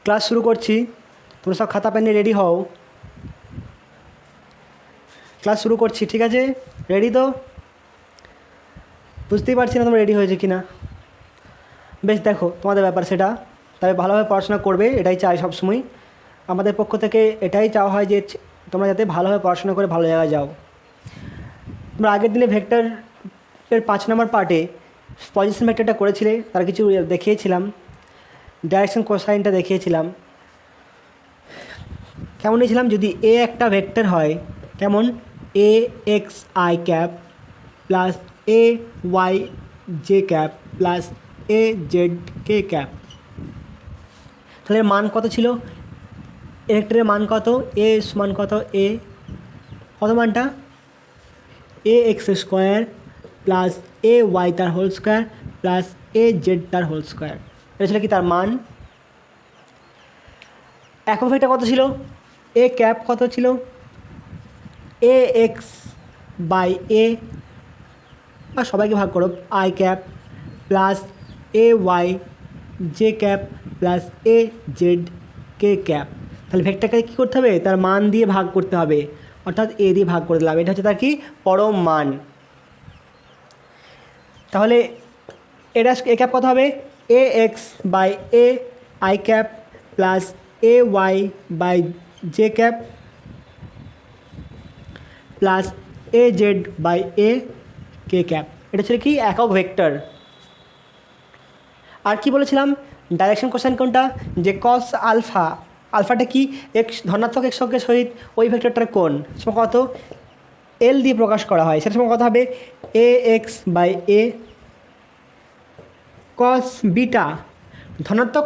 Class শুরু করছি, তোমরা সব খাতা পেন নিয়ে রেডি হও। ক্লাস শুরু করছি, ঠিক আছে? রেডি তো? বুঝতেই পারছি না তোমরা রেডি হয়েছে কি না। বেশ, দেখো তোমাদের ব্যাপার সেটা, তবে ভালোভাবে পড়াশোনা করবে, এটাই চাই সবসময়। আমাদের পক্ষ থেকে এটাই চাওয়া হয় যে তোমরা যাতে ভালোভাবে পড়াশোনা করে ভালো জায়গায় যাও। তোমরা আগের দিনে ভেক্টরের 5 নম্বর পার্টে পজিশন ভেক্টরটা করেছিলে, তার কিছু দেখিয়েছিলাম, ডাইরেকশন কোসাইনটা দেখিয়েছিলাম। কেমন নিয়েছিলাম, যদি এ একটা ভেক্টর হয়, কেমন a x I cap plus A Y J cap plus A Z K cap, তাহলে মান কত ছিল? এ ভেক্টরের মান কত? এ সমান কত? এ কত মানটা? A X square plus A Y তার হোল স্কোয়ার প্লাস এ জেড তার হোল স্কোয়ার, এটা ছিল কি তার মান। একক ভেক্টর কত ছিল? এ ক্যাপ কত ছিল? এ এক্স বাই এ, আর সবাইকে ভাগ করো, I cap plus A Y J cap plus A Z K cap. তাহলে ভেক্টরকে কী করতে হবে? তার মান দিয়ে ভাগ করতে হবে, অর্থাৎ এ দিয়ে ভাগ করে দিলাম, এটা হচ্ছে তার কি পরম মান। তাহলে এটা এ ক্যাপ কত হবে? A x by a I cap plus A y by j cap plus A z by a k cap, এটা ছিল কি একক ভেক্টর। আর কি বলেছিলাম? ডাইরেকশন কোসাইন কোনটা? যে কস আলফা, আলফাটা কি এক্স ধনাত্মক এক্স অক্ষের সহিত ওই ভেক্টরটার কোণ সময় কত? এল দিয়ে প্রকাশ করা হয়, সেটা সময় কত হবে? A x by a cos beta ধনাত্মক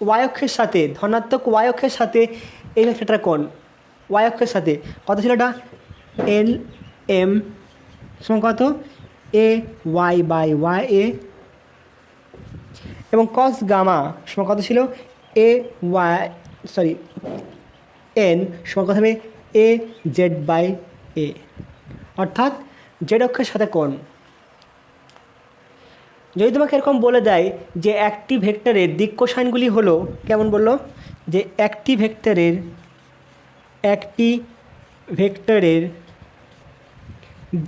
ওয়াই অক্ষের সাথে, ধনাত্মক ওয়াই অক্ষের সাথে এই ভেক্টরটার কোণ ওয়াই অক্ষের সাথে কত ছিল? এটা এল এম সময় কত? এ ওয়াই বাই ওয়াই এ, এবং কস গামা সময় কত ছিল? এ ওয়াই এন সময় কত হবে? এ জেড বাই এ, অর্থাৎ জেড অক্ষের সাথে কোণ। যদি তোমাকে এরকম বলে দেয় যে একটি ভেক্টরের দিক কোসাইনগুলি হলো, কেমন বললো? যে একটি ভেক্টরের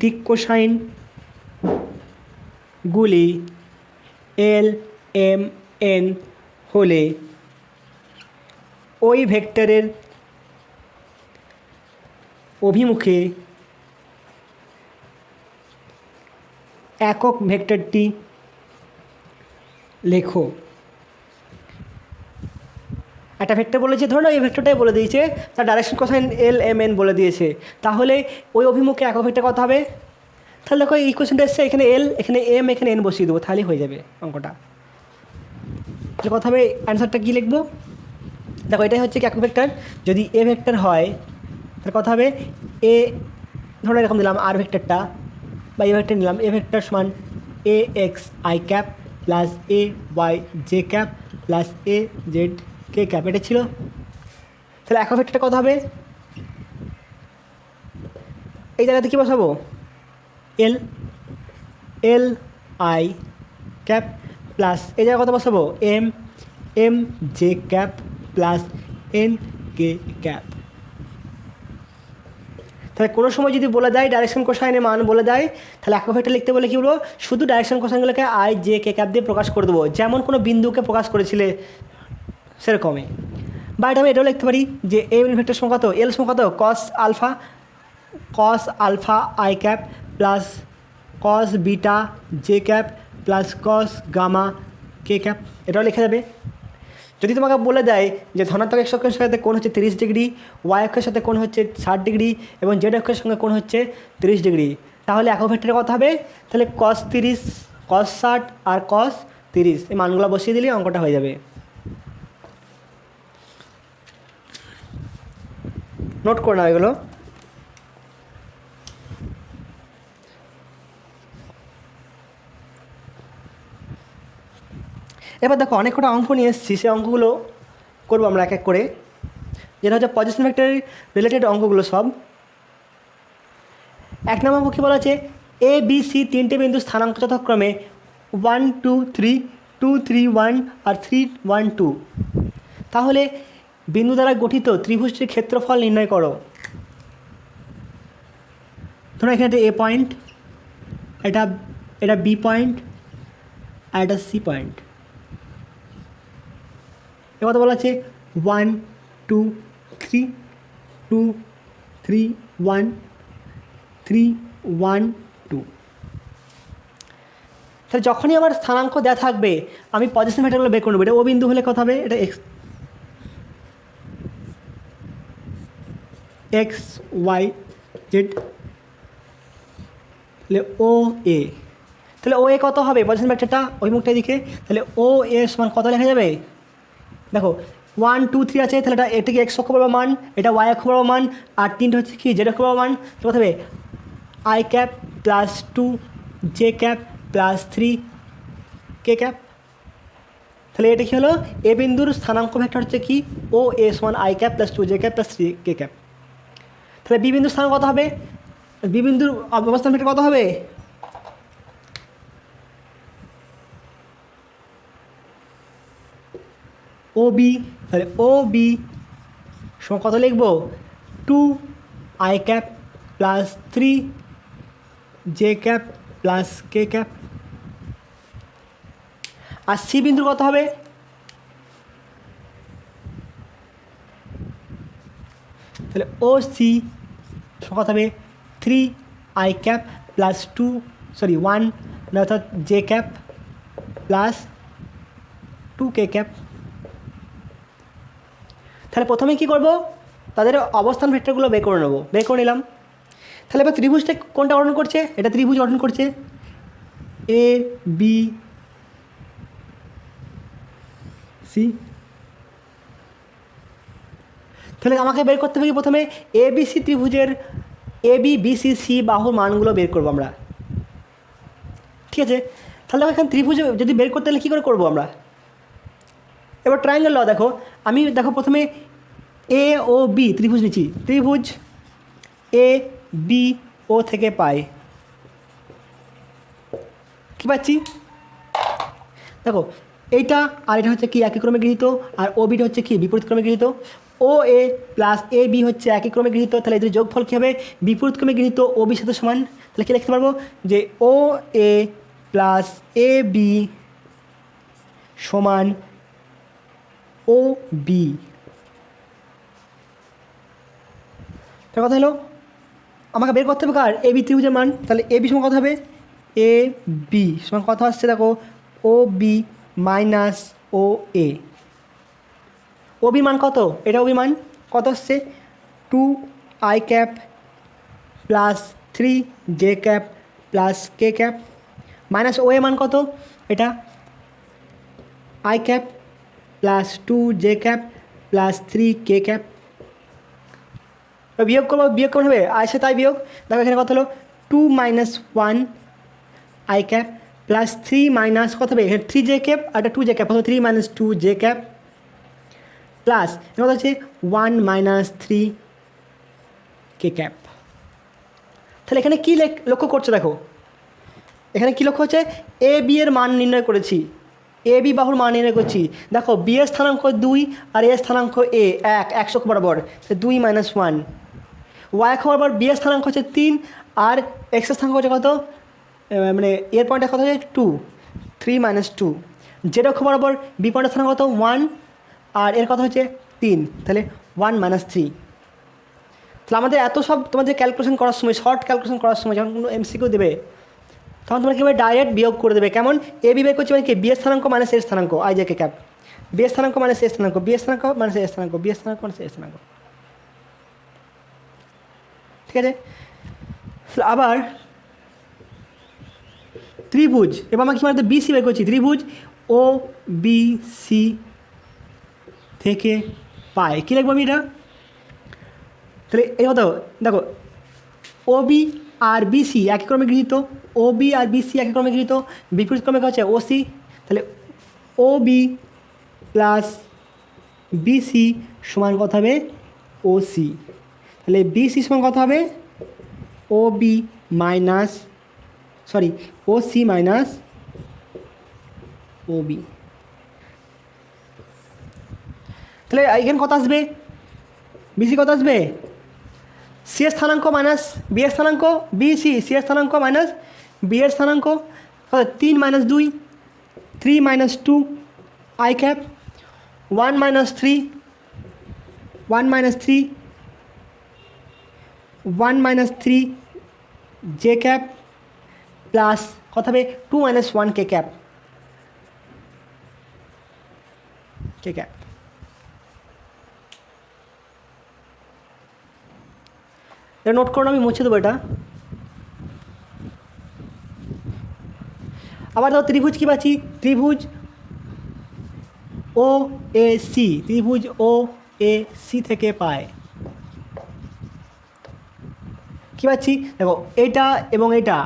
দিক কোসাইনগুলি এল এম এন হলে ওই ভেক্টরের অভিমুখে একক ভেক্টরটি লেখো। একটা ভেক্টর বলেছে, ধরো এই ভেক্টরটাই বলে দিয়েছে, তার direction cosine L M N বলে দিয়েছে, তাহলে ওই অভিমুখে একক ভেক্টর কত হবে? তাহলে দেখো এই কোশ্চেনটা এসছে, এখানে এল, এখানে এম, এখানে এন বসিয়ে দেবো, তাহলেই হয়ে যাবে অঙ্কটা। তাহলে কথা হবে অ্যান্সারটা কী লিখবো? দেখো এটাই হচ্ছে কি একক ভেক্টর। যদি এ ভেক্টর হয় তাহলে কথা হবে এ, ধরো এরকম দিলাম আর ভেক্টরটা, বা এ ভেক্টর নিলাম, এ ভেক্টর সমান a x I cap plus A Y J cap plus A Z K cap, এটা ছিল। তাহলে একক ভেক্টরটা কত হবে? এই জায়গাতে কী বসাবো? L L I cap plus এই জায়গায় কত বসাবো? M M J cap plus N K cap. তাহলে কোনো সময় যদি বলে দেয় ডাইরেকশন কোসাইনের মান বলে দেয়, তাহলে একক ভেক্টর লিখতে বলে কী বলবো? শুধু ডাইরেকশন কোসাইনগুলোকে আই জে কে ক্যাপ দিয়ে প্রকাশ করে দেবো, যেমন কোনো বিন্দুকে প্রকাশ করেছিলে সেরকমই। বা এটা আমি এটাও লিখতে পারি যে এম ভেক্টর সমান কত? এল সমান কত? Cos alpha I cap plus cos beta J cap plus cos gamma K cap, এটাও লেখা যাবে। যদি তোমাকে বলে দেয় যে ধনাত্মক এক্স অক্ষের সাথে কোণ হচ্ছে 30 ডিগ্রি, ওয়াই অক্ষের সাথে কোণ হচ্ছে 60 ডিগ্রি এবং জেড অক্ষের সঙ্গে কোণ হচ্ছে 30 ডিগ্রি, তাহলে একক ভেক্টরের কথা হবে তাহলে কস 30, কস 60 আর কস 30, এই মানগুলো বসিয়ে দিলে অঙ্কটা হয়ে যাবে। নোট করে নাও এগুলো। এবার দেখো অনেক কটা অঙ্ক নিয়ে এসেছি, সেই অঙ্কগুলো করবো আমরা এক এক করে, যেটা হচ্ছে পজিশন ভেক্টর রিলেটেড অঙ্কগুলো সব। 1 নম্বর অঙ্ক কী বলা আছে? এ বি সি তিনটে বিন্দু স্থানাঙ্ক যথাক্রমে 1 2 3, 2 3 1 আর 3 1 2। তাহলে বিন্দু দ্বারা গঠিত ত্রিভুজটির ক্ষেত্রফল নির্ণয় করো। ধরো এখানে একটা এ পয়েন্ট, এটা বি পয়েন্ট, আর এটা সি পয়েন্ট। এ কথা বলা আছে 1 2 3 2 3 1 3 1 2। তাহলে যখনই আমার স্থানাঙ্ক দেওয়া থাকবে আমি পজিশন ভেক্টরগুলো বের করে নেবো। এটা ও বিন্দু হলে কত হবে, এটা এক্স ওয়াই জেড, তাহলে ও এ, তাহলে ও এ কত হবে পজিশন ভেক্টরটা অভিমুখটা দিকে, তাহলে ও এ সমান কত লেখা যাবে, দেখো 1 2 3 আছে, তাহলে এটা কি এক্স অক্ষ বরাবর মান, এটা ওয়াই অক্ষ বরাবর মান, আর তিনটা হচ্ছে কি জেড অক্ষ বরাবর মান। কত হবে I cap plus 2 j cap plus 3 k cap. তাহলে এটা কি হলো, এ বিন্দুর স্থানাঙ্ক ভেক্টর হচ্ছে কি ও এ সমান I cap plus 2 j cap plus 3 k cap. তাহলে বি বিন্দুর স্থানাঙ্ক কত হবে, বি বিন্দুর অবস্থান ভেক্টর কত হবে, ও বি। তাহলে ও বি সমান কত লিখব, 2 I cap plus 3 J cap plus K cap. আর সি বিন্দুর কত হবে, তাহলে ও সি কত হবে 3 আই ক্যাপ প্লাস 1 অর্থাৎ জে ক্যাপ প্লাস 2 কে ক্যাপ। তাহলে প্রথমে কী করব, তাদের অবস্থান ভেক্টরগুলো বের করে নেবো, বের করে নিলাম। তাহলে এবার ত্রিভুজটা কোনটা গঠন করছে, এটা ত্রিভুজ গঠন করছে এ বি সি। তাহলে আমাকে বের করতে হবে প্রথমে এ বি সি ত্রিভুজের এ বি বি সি সি বাহুর মানগুলো বের করবো আমরা, ঠিক আছে। তাহলে এখানে ত্রিভুজ যদি বের করতে হলে কী করে করবো আমরা, এবার ট্রায়াঙ্গেল ল দেখো, আমি দেখো প্রথমে এ ও বি ত্রিভুজ নিচ্ছি, ত্রিভুজ এ বি ও থেকে পাই কী পাচ্ছি, দেখো এইটা আর এটা হচ্ছে কি একই ক্রমে গৃহীত, আর ও বিটা হচ্ছে কি বিপরীত ক্রমে গৃহীত। ও এ প্লাস এ বি হচ্ছে একই ক্রমে গৃহীত, তাহলে এদের যোগফল কী হবে বিপরীত ক্রমে গৃহীত ও বির সাথে সমান। তাহলে কী লিখতে পারবো যে ও এ প্লাস এ বি সমান ও বি। তার কথা হলো আমাকে বের করতে হবে কার, এ বি ত্রিভুজের মান। তাহলে এ বি সমান কত হবে, এ বি সমান কত আসছে দেখো ও বি মাইনাস ও এ। ও বির মান কত, এটা ও বির মান কত আসছে 2 I cap plus 3 J cap plus K cap, minus O A মান কত, এটা I cap plus 2 j cap plus 3 k cap. বিয়োগ করবো, বিয়োগ কেমন হবে আসে তাই বিয়োগ, দেখো এখানে কত হলো 2 minus 1 I cap plus 3 minus কত হবে এখানে 3 জে ক্যাপ আর একটা 2 জে ক্যাপ, কত 3 মাইনাস 2 জে ক্যাপ প্লাস এখানে কত হচ্ছে 1 মাইনাস 3 কে ক্যাপ। তাহলে এখানে কী লক্ষ্য করছো দেখো, এখানে কী লক্ষ্য হচ্ছে এ বি এর মান নির্ণয় করেছি, এ বি বাহুর মান নির্ণয় করছি। দেখো বি এর স্থানাঙ্ক 2 আর এর স্থানাঙ্ক এ 1 অক্ষ বরাবর 2 মাইনাস 1, ওয়াই অক্ষ বরাবর বি এর স্থানাঙ্ক হচ্ছে 3 আর এক্স এর স্থানাঙ্ক হচ্ছে কত, মানে এর পয়েন্টে কত হচ্ছে 2 3 মাইনাস 2, জেড অক্ষ বরাবর বি পয়েন্টের স্থানাঙ্ক কত 1 আর এর কথা হচ্ছে 3, তাহলে 1 মাইনাস 3। তাহলে আমাদের এত সব তোমাদের ক্যালকুলেশন করার সময়, শর্ট ক্যালকুলেশন করার সময় যখন কোনো এমসিকিউ দেবে তখন তোমরা কীভাবে ডাইরেক্ট বিয়োগ করে দেবে, কেমন এ বি বের করছে মানে কি বি এর স্থানাঙ্ক মাইনাস এর স্থানাঙ্ক I J K cap, B এর স্থানাঙ্ক মাইনাস এর স্থানাঙ্ক, বি এর স্থানাঙ্ক মাইনাস এর স্থানাঙ্ক, বি এর স্থানাঙ্ক মাইনাস এর স্থানাঙ্ক, ঠিক আছে। আবার ত্রিভুজ, এবার আমাকে কি বি সি বের করছি, ত্রিভুজ ও বি সি থেকে পাই, কী লিখবো আমি এটা, তাহলে এই কথা দেখো ও বি আর বি সি একই ক্রমে গৃহীত, ও বি আর বি সি একই ক্রমে গৃহীত, বিপরীত ক্রমে হচ্ছে ও সি। তাহলে ও বি প্লাস বি সি সমান কত হবে ও সি, তাহলে বি সি সমান কত হবে ও বি মাইনাস ও সি মাইনাস ও বি। তাহলে এখানে কত আসবে, বিসি কত আসবে, সি এর স্থানাঙ্ক মাইনাস বি এর স্থানাঙ্ক, বিসি সি এর স্থানাঙ্ক মাইনাস বি এর স্থানাঙ্ক, 3 minus 2, 3 minus 2 I cap, 1 minus 3, 1 minus 3, 1 minus 3 J cap plus কত হবে 2 মাইনাস 1 কে ক্যাপ, কে ক্যাপ। এটা নোট করুন, আমি মুছে দেবো এটা। আবার দেখো ত্রিভুজ কী পাচ্ছি, ত্রিভুজ ও এ সি, ত্রিভুজ ও এ সি থেকে পায় কী পাচ্ছি, দেখো এটা এবং এটা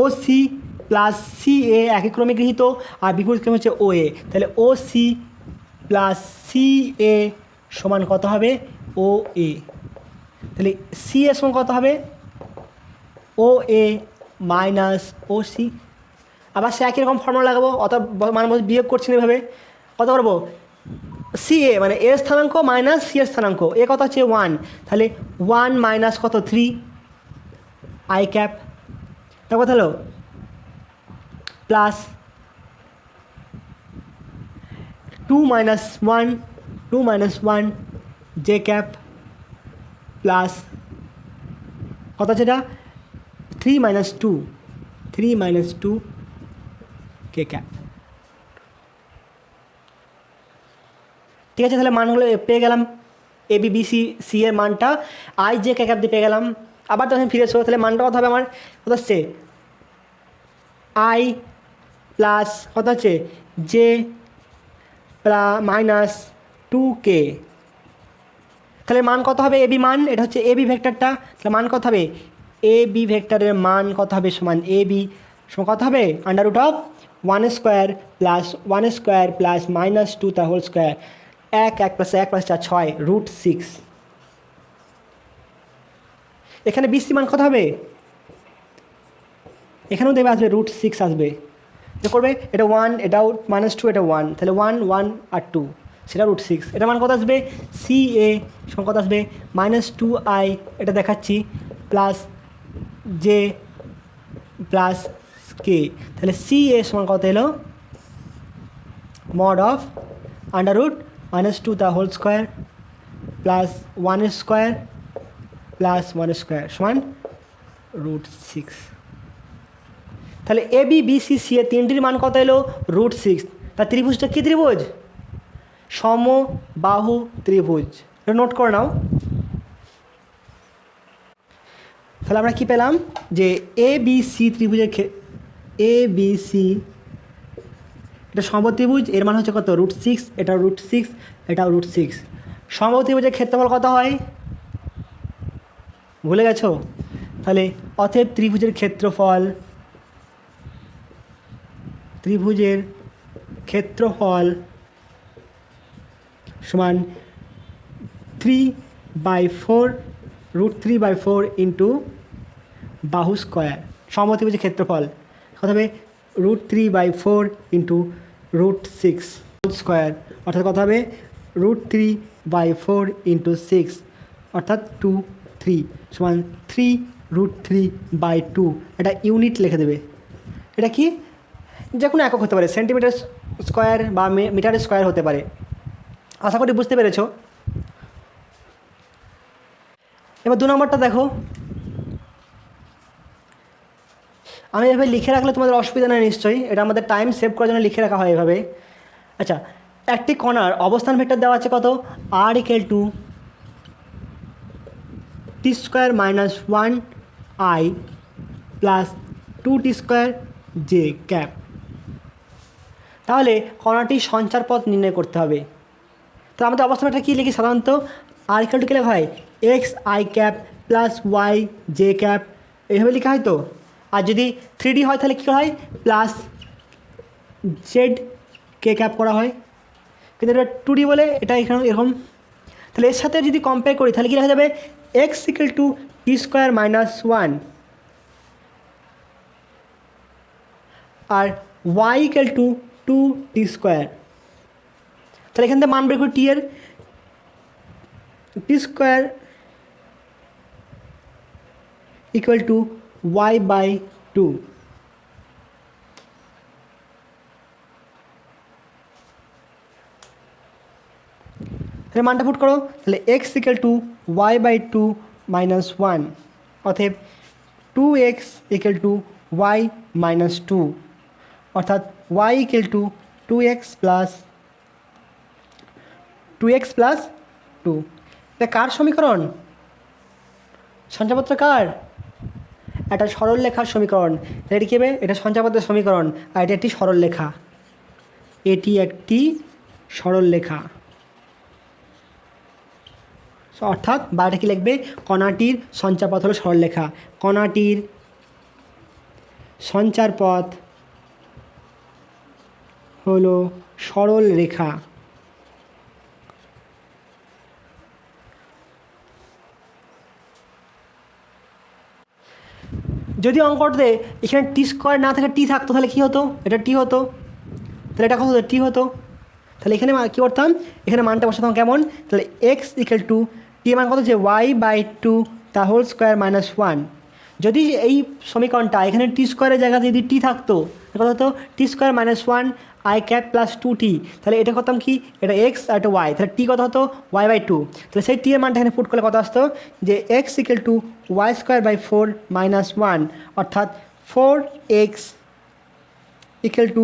ও সি প্লাস সি এ একই ক্রমে গৃহীত, আর বিপরীত ক্রমে হচ্ছে ও এ, তাহলে ও সি প্লাস সি এ সমান কত হবে ও এ, তাহলে সি এ সমান কত হবে ও এ মাইনাস ও সি। আবার সে একই রকম ফর্মুলা লাগাবো, অত মানে বিয়োগ করছি না এভাবে, কত করবো সি এ মানে এর স্থানাঙ্ক মাইনাস সি এর স্থানাঙ্ক, এ কত হচ্ছে 1, তাহলে 1 মাইনাস কত 3 আই ক্যাপ, তার কথা হলো plus 2 minus 1, 2 minus 1 J cap plus কত আছে এটা 3 মাইনাস 2, 3 মাইনাস 2 কে ক্যাপ। ঠিক আছে, তাহলে মানগুলো পেয়ে গেলাম, এ বি বি সি সি এর মানটা আই জে কে ক্যাপ দিয়ে পেয়ে গেলাম। আবার তখন ফিরে এসো, তাহলে মানটা কত হবে আমার, কত হচ্ছে আই প্লাস কত হচ্ছে জে মাইনাস 2k, তাহলে মান কত হবে এ বি মান, এটা হচ্ছে এ বি ভেক্টরটা, তাহলে মান কত হবে এ বি ভেক্টরের মান কত হবে সমান এ বি সমান কত হবে √1 square plus 1 square plus minus 2 তার হোল স্কোয়ার, 1 প্লাস 1 প্লাস 4 6 √6। এখানে বিসি মান কত হবে, এখানেও দেবে আসবে √6 আসবে, এটা করবে এটা 1 এটাও -2 এটা 1, তাহলে 1 1 আর 2 সেটা √6, এটা মান কত আসবে সি এ সমান কত আসবে -2i, এটা দেখাচ্ছি প্লাস জে প্লাস কে, তাহলে সি এ সমান কত এলো mod of √-2 the whole square plus 1 square plus 1 square সমান √6। তাহলে A B B C C A তিনটির মান কত এলো √6, তার ত্রিভুজটা কী ত্রিভুজ, সমবাহু ত্রিভুজ, এটা নোট করে নাও। তাহলে আমরা কী পেলাম যে এ বি সি ত্রিভুজের এ বি সি এটা সমবাহু ত্রিভুজ, এর মান হচ্ছে কত √6, এটা √6 এটাও √6। সমবাহু ত্রিভুজের ক্ষেত্রফল কত হয় ভুলে গেছো, তাহলে অতএব ত্রিভুজের ক্ষেত্রফল সমান 3/4 √3/4 ইন্টু বাহু স্কোয়ার, সমবাহু ত্রিভুজের ক্ষেত্রফল কত হবে √3/4 ইন্টু √6 স্কোয়ার, অর্থাৎ কত হবে √3/4 ইন্টু 6 অর্থাৎ 2 3 সমান 3√3/2, এটা ইউনিট লিখে দেবে। এটা কি যে কোনো একক হতে পারে, সেন্টিমিটার স্কোয়ার বা মিটার স্কোয়ার হতে পারে। আশা করি বুঝতে পেরেছ। এবার 2 নম্বরটা দেখো, আমি এভাবে লিখে রাখলে তোমাদের অসুবিধা নেই নিশ্চয়ই, এটা আমাদের টাইম সেভ করার জন্য লিখে রাখা হয় এভাবে। আচ্ছা, একটি কণার অবস্থান ভেক্টর দেওয়া আছে কত r = t² - 1i plus 2t² j cap. তাহলে কণাটির সঞ্চার পথ নির্ণয় করতে হবে। তো আমাদের অবস্থান ভেক্টর কী লিখি সাধারণত r = কী লেখা হয় xi cap plus y j cap, এইভাবে লেখা হয় তো। আর যদি 3D হয় তাহলে কী হয় প্লাস জেড কে ক্যাপ করা হয়, কিন্তু এটা 2D বলে এটা এখানে এরকম। তাহলে এর সাথে যদি কম্পেয়ার করি তাহলে কী লেখা যাবে x = t² - 1 আর y = 2t²। তাহলে এখান থেকে মান বের করি টি এর, t square equal to y by two. তাহলে মানটা পুট করো, তাহলে x equal to y by two minus one, অতএব two x equal to y minus two, অর্থাৎ y equal to two x plus two. এটা কার সমীকরণ? সঞ্চয়পত্র কার? একটা সরল লেখার সমীকরণ। এটা কী হবে? এটা সঞ্চয়পত্রের সমীকরণ, আর এটা একটি সরল লেখা। এটি একটি সরল লেখা, অর্থাৎ বাইরে কি লিখবে? কণাটির সঞ্চারপথ হলো সরলরেখা। কণাটির সঞ্চারপথ হলো সরল রেখা। যদি অঙ্কটাতে এখানে টি স্কোয়ার না থাকে টি থাকতো তাহলে কী হতো? এটা টি হতো, তাহলে এটা কত হতো? টি হতো। তাহলে এখানে কী করতাম? এখানে মানটা বসাতাম কেমন? তাহলে এক্স ইকুয়াল টু টি মান কত হচ্ছে? ওয়াই বাই টু তা হোল স্কোয়ার মাইনাস ওয়ান। যদি এই সমীকরণটা এখানে টি স্কোয়ারের জায়গাতে যদি টি থাকতো কত হতো? T square minus one i cap plus two t. তাহলে এটা করতাম কি? এটা এক্স আর এটা ওয়াই, তাহলে টি কত হতো? Y by two. তাহলে সেই টি এর মানটা এখানে পুট করলে কত আসতো? যে x equal to y square by four minus one, অর্থাৎ four x equal to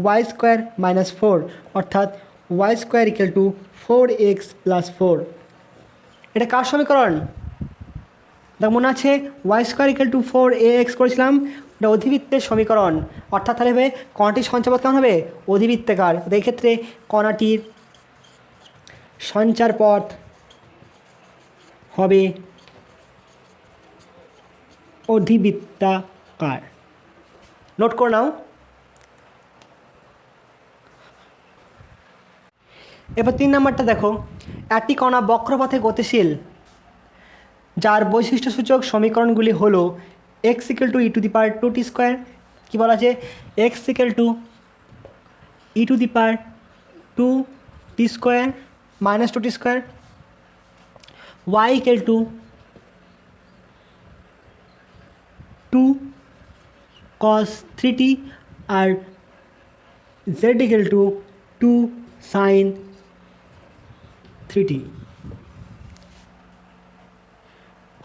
y square minus four, অর্থাৎ y square equal to four x plus four. এটা কার সমীকরণ? দেখ মনে আছে y square equal to four a x করেছিলাম, এটা অধিবৃত্তের সমীকরণ। অর্থাৎ তাহলে হবে কণাটির সঞ্চারপথ কেমন হবে? অধিবৃত্তাকার। এই ক্ষেত্রে কণাটির সঞ্চারপথ হবে অধিবৃত্তাকার। নোট করে নাও। এবার 3 নম্বরটা দেখো, একটি কণা বক্রপথে গতিশীল যার বৈশিষ্ট্যসূচক সমীকরণগুলি হলো x equal to e to the power two t square. কী বলা আছে? X equal to e to the power two t square minus two t square, y equal to two cos three t, আর z equal to two sine three t.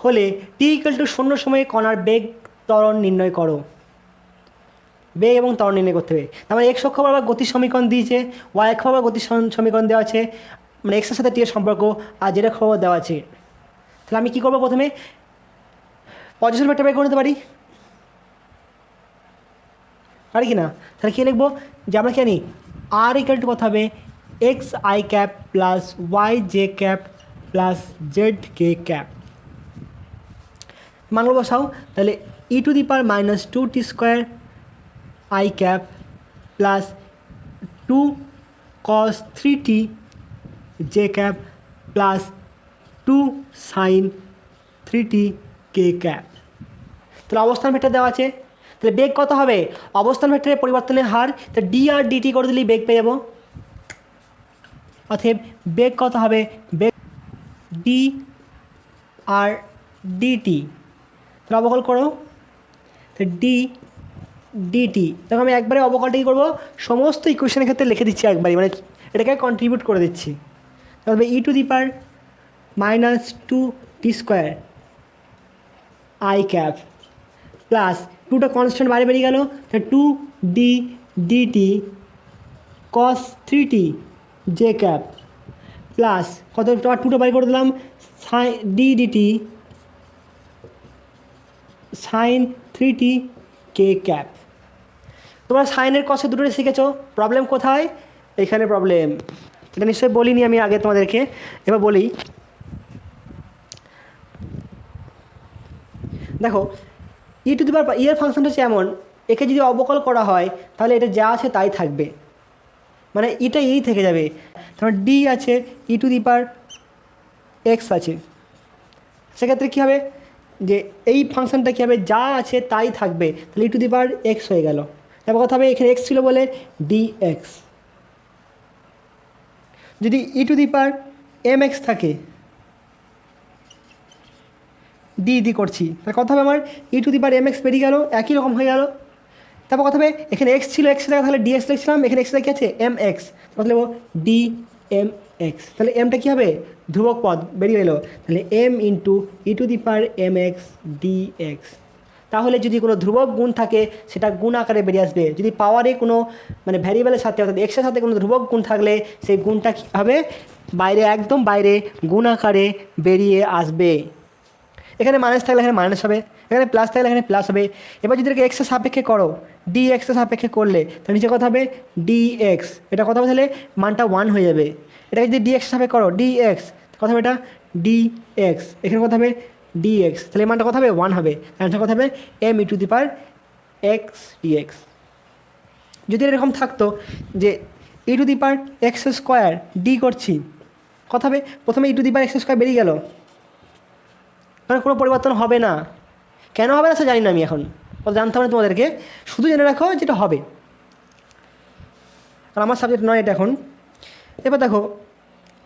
হলে t equal to 0 সময়ে কণার বেগ ত্বরণ নির্ণয় করো। বেগ এবং ত্বরণ নির্ণয় করতে হবে। তার মানে এক্স অক্ষ বরাবর গতির সমীকরণ দিয়েছে, ওয়াই অক্ষ বরাবর গতির সমীকরণ দেওয়া আছে, মানে এক্সের সাথে টি এর সম্পর্ক, আর জেড অক্ষ বরাবর দেওয়া আছে। তাহলে আমি কী করবো? প্রথমে পজিশন ভেক্টর বের করে নিতে পারি কি না? তাহলে কী লিখবো? যে আমরা কি জানি আর ইকুয়াল টু কত হবে? X I cap plus Y J cap plus z K cap. মানগুলো বসাও। তাহলে e to the power minus two t square i cap plus two cos three t J cap plus two sine three t k cap. তাহলে অবস্থান vector দেওয়া আছে। তাহলে বেগ কত হবে? অবস্থান ভেক্টরের পরিবর্তনের হার, তো ডি আর ডিটি করে দিলেই বেগ পেয়ে যাবো। অতএব বেগ কত হবে? বেগ ডি আর ডিটি। তাহলে অবকল করো, তো ডি ডিটি। দেখো আমি একবারে অবকলটা কী করবো? সমস্ত ইকুয়েশনের ক্ষেত্রে লিখে দিচ্ছি একবারই, মানে এটাকে কন্ট্রিবিউট করে দিচ্ছি। তাহলে e to the power minus two t square i cap plus টুটা কনস্ট্যান্ট বাইরে বেরিয়ে গেল, two d dt cos three t J cap plus কত টুটা বাইরে করে দিলাম sine d dt sine three t k cap. তোমরা সাইনের কসে দুটোই শিখেছো। প্রবলেম কোথায়? এখানে প্রবলেম। এটা নিশ্চয়ই বলিনি আমি আগে তোমাদেরকে, এবার বলি। দেখো ই টু দি পাওয়ার এর ফাংশনটা হচ্ছে এমন, একে যদি অবকল করা হয় তাহলে এটা যা আছে তাই থাকবে, মানে এটা এই থেকে যাবে। তারপর ডি আছে, ই টু দি পাওয়ার এক্স আছে, সেক্ষেত্রে কী হবে? যে এই ফাংশনটা কী হবে? যা আছে তাই থাকবে, তাহলে e to the power x হয়ে গেল। তারপর কথা হবে এখানে এক্স ছিল বলে ডি এক্স। যদি e to the power M x থাকে, ডি করছি, তাহলে কথা হবে আমার e to the power M x বেরিয়ে গেল, একই রকম হয়ে গেল। তারপর কথা হবে এখানে এক্স ছিল, এক্স জায়গায় তাহলে ডিএক্স লিখছিলাম, এখানে এক্স কি আছে এম এক্স, তাহলে ডি এম এক্স। তাহলে এমটা কী হবে ধ্রুবক পদ বেরিয়ে এলো, তাহলে M into E to the power M X D X. তাহলে যদি কোনো ধ্রুবক গুণ থাকে সেটা গুণ আকারে বেরিয়ে আসবে। যদি পাওয়ারে কোনো মানে ভ্যারিয়েবলের সাথে অর্থাৎ এক্সের সাথে কোনো ধ্রুবক গুণ থাকলে সেই গুণটা কী হবে বাইরে একদম বাইরে গুণ আকারে বেরিয়ে আসবে। এখানে মাইনাস থাকলে এখানে মাইনাস হবে, এখানে প্লাস থাকলে এখানে প্লাস হবে। এবার যদি এটাকে এক্সের সাপেক্ষে করো, ডি এক্সের সাপেক্ষে করলে তাহলে নিচে কথা হবে ডি এক্স, এটা কথা হবে তাহলে মানটা 1 হয়ে যাবে। এটাকে যদি ডি এক্সের সাপেক্ষে করো ডি এক্স, কথা হবে এটা ডি এক্স, এখানে কথা হবে ডি এক্স, তাহলে এই মানটা কথা হবে 1 হবে। অ্যান্সার কথা হবে m e to the power x D x. যদি এরকম থাকতো যে e to the power x square d করছি, কথা হবে প্রথমে e to the power x square বেরিয়ে গেল, মানে কোনো পরিবর্তন হবে না। কেন হবে না সে জানি না আমি, এখন জানতে হবে না তোমাদেরকে, শুধু জেনে রাখো যেটা হবে, আর আমার সাবজেক্ট নয় এটা এখন। এবার দেখো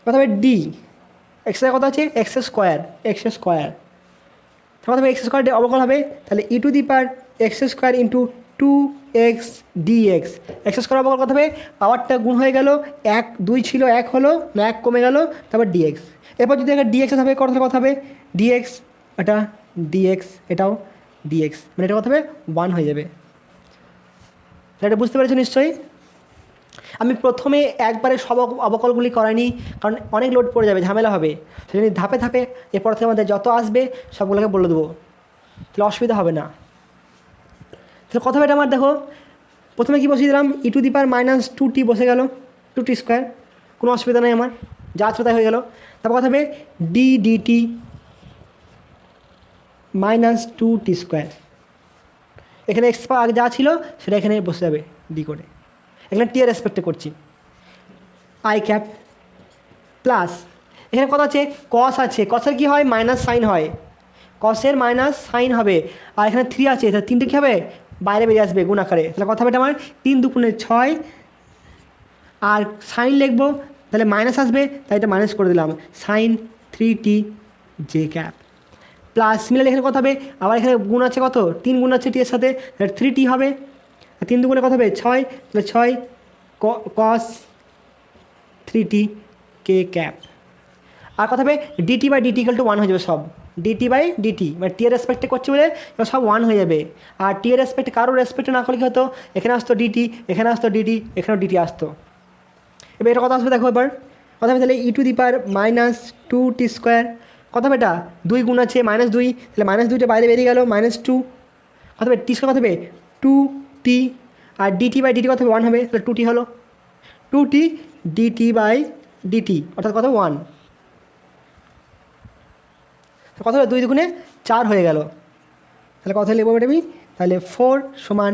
কথা হবে ডি এক্সের কথা আছে এক্স স্কোয়ার, কথা হবে এক্স স্কোয়ার অবকল হবে, তাহলে e to the power x square into 2x dx, x square অবকল কথা হবে পাওয়ারটা গুণ হয়ে গেল, 1 2 ছিল 1 হলো না 1 কমে গেল, তারপর dx। এরপর যদি একটা dx হবে কথা হবে dx, এটা dx, এটাও dx, মানে এটা কথা হবে 1 হয়ে যাবে। এটা বুঝতে পেরেছো নিশ্চয়ই? আমি প্রথমে একবারে সব অবকলগুলি করাইনি, কারণ অনেক লোড পড়ে যাবে, ঝামেলা হবে। সেজন্য ধাপে ধাপে এরপর থেকে আমাদের যত আসবে সবগুলোকে বলে দেবো, তাহলে অসুবিধা হবে না। তাহলে কথা এটা আমার দেখো প্রথমে কী বসিয়ে দিলাম ই to the power minus 2t বসে গেল, 2t স্কোয়ার, কোনো অসুবিধা নেই আমার, যা আছে তাই হয়ে গেল। তারপর কথা হবে D DT minus 2t square, এখানে এক্স আগে যা ছিল সেটা এখানে বসে যাবে ডি করে, এখানে টি এর রেসপেক্টে করছি, আই ক্যাপ প্লাস এখানে কথা আছে কস আছে, কসের কী হয় মাইনাস সাইন হয়, কসের মাইনাস সাইন হবে, আর এখানে 3 আছে, তাহলে 3টে কী হবে বাইরে বেরিয়ে আসবে গুণ আকারে, তাহলে কথা হবে এটা আমার 3 দুগুণে 6, আর সাইন লিখবো তাহলে মাইনাস আসবে, তাই এটা মাইনাস করে দিলাম sign 3t J cap plus মিলে এখানে কথা হবে আবার এখানে গুণ আছে কত 3 গুণ আছে টি এর সাথে, তাহলে 3t হবে, 3 দুগুণে কথা হবে 6, তাহলে 6 কস 3t কে ক্যাপ। আর কথা হবে DT by DT equal to 1 হয়ে যাবে সব, ডিটি বাই ডিটি মানে টি এর রেসপেক্টে করছে বলে সব 1 হয়ে যাবে। আর টি এর রেসপেক্টে কারোর রেসপেক্টে না করলে কী হতো এখানে আসতো ডিটি, এখানে আসতো ডিটি, এখানেও ডিটি আসতো। এবার এটা কথা আসবে দেখো এবার কথা হবে তাহলে e to the power minus 2t square, কথা হবে এটা 2 গুণ আছে -2, তাহলে -2টা বাইরে বেরিয়ে গেল -2, কথা হবে টি স্কোয়ার কথা হবে 2t, R DT by DT কথা হবে 1 হবে, তাহলে 2t হলো 2t ডিটি বাই ডিটি অর্থাৎ কথা 1, কথা হলো 2 দুগুণে 4 হয়ে গেল, তাহলে কথা লিখবো এটা আমি, তাহলে 4 সমান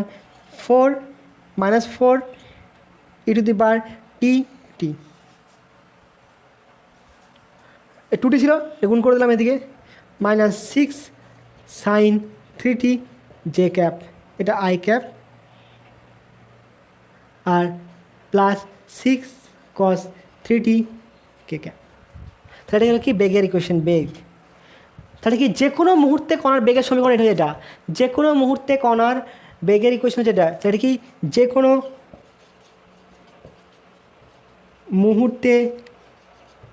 4 -4 ই to the power T T, 2t ছিল গুণ করে দিলাম এদিকে -6 সাইন 3t জে ক্যাপ, এটা আই ক্যাপ, আর plus 6 cos 3t K cap. তাহলে এটা হলো কি বেগের ইকুয়েশন, বেগ। তাহলে কি যে কোনো মুহূর্তে কণার বেগের সমীকরণ এটা, যেটা যে কোনো মুহূর্তে কণার বেগের ইকুয়েশন যেটা, সেটা কি যে কোনো মুহূর্তে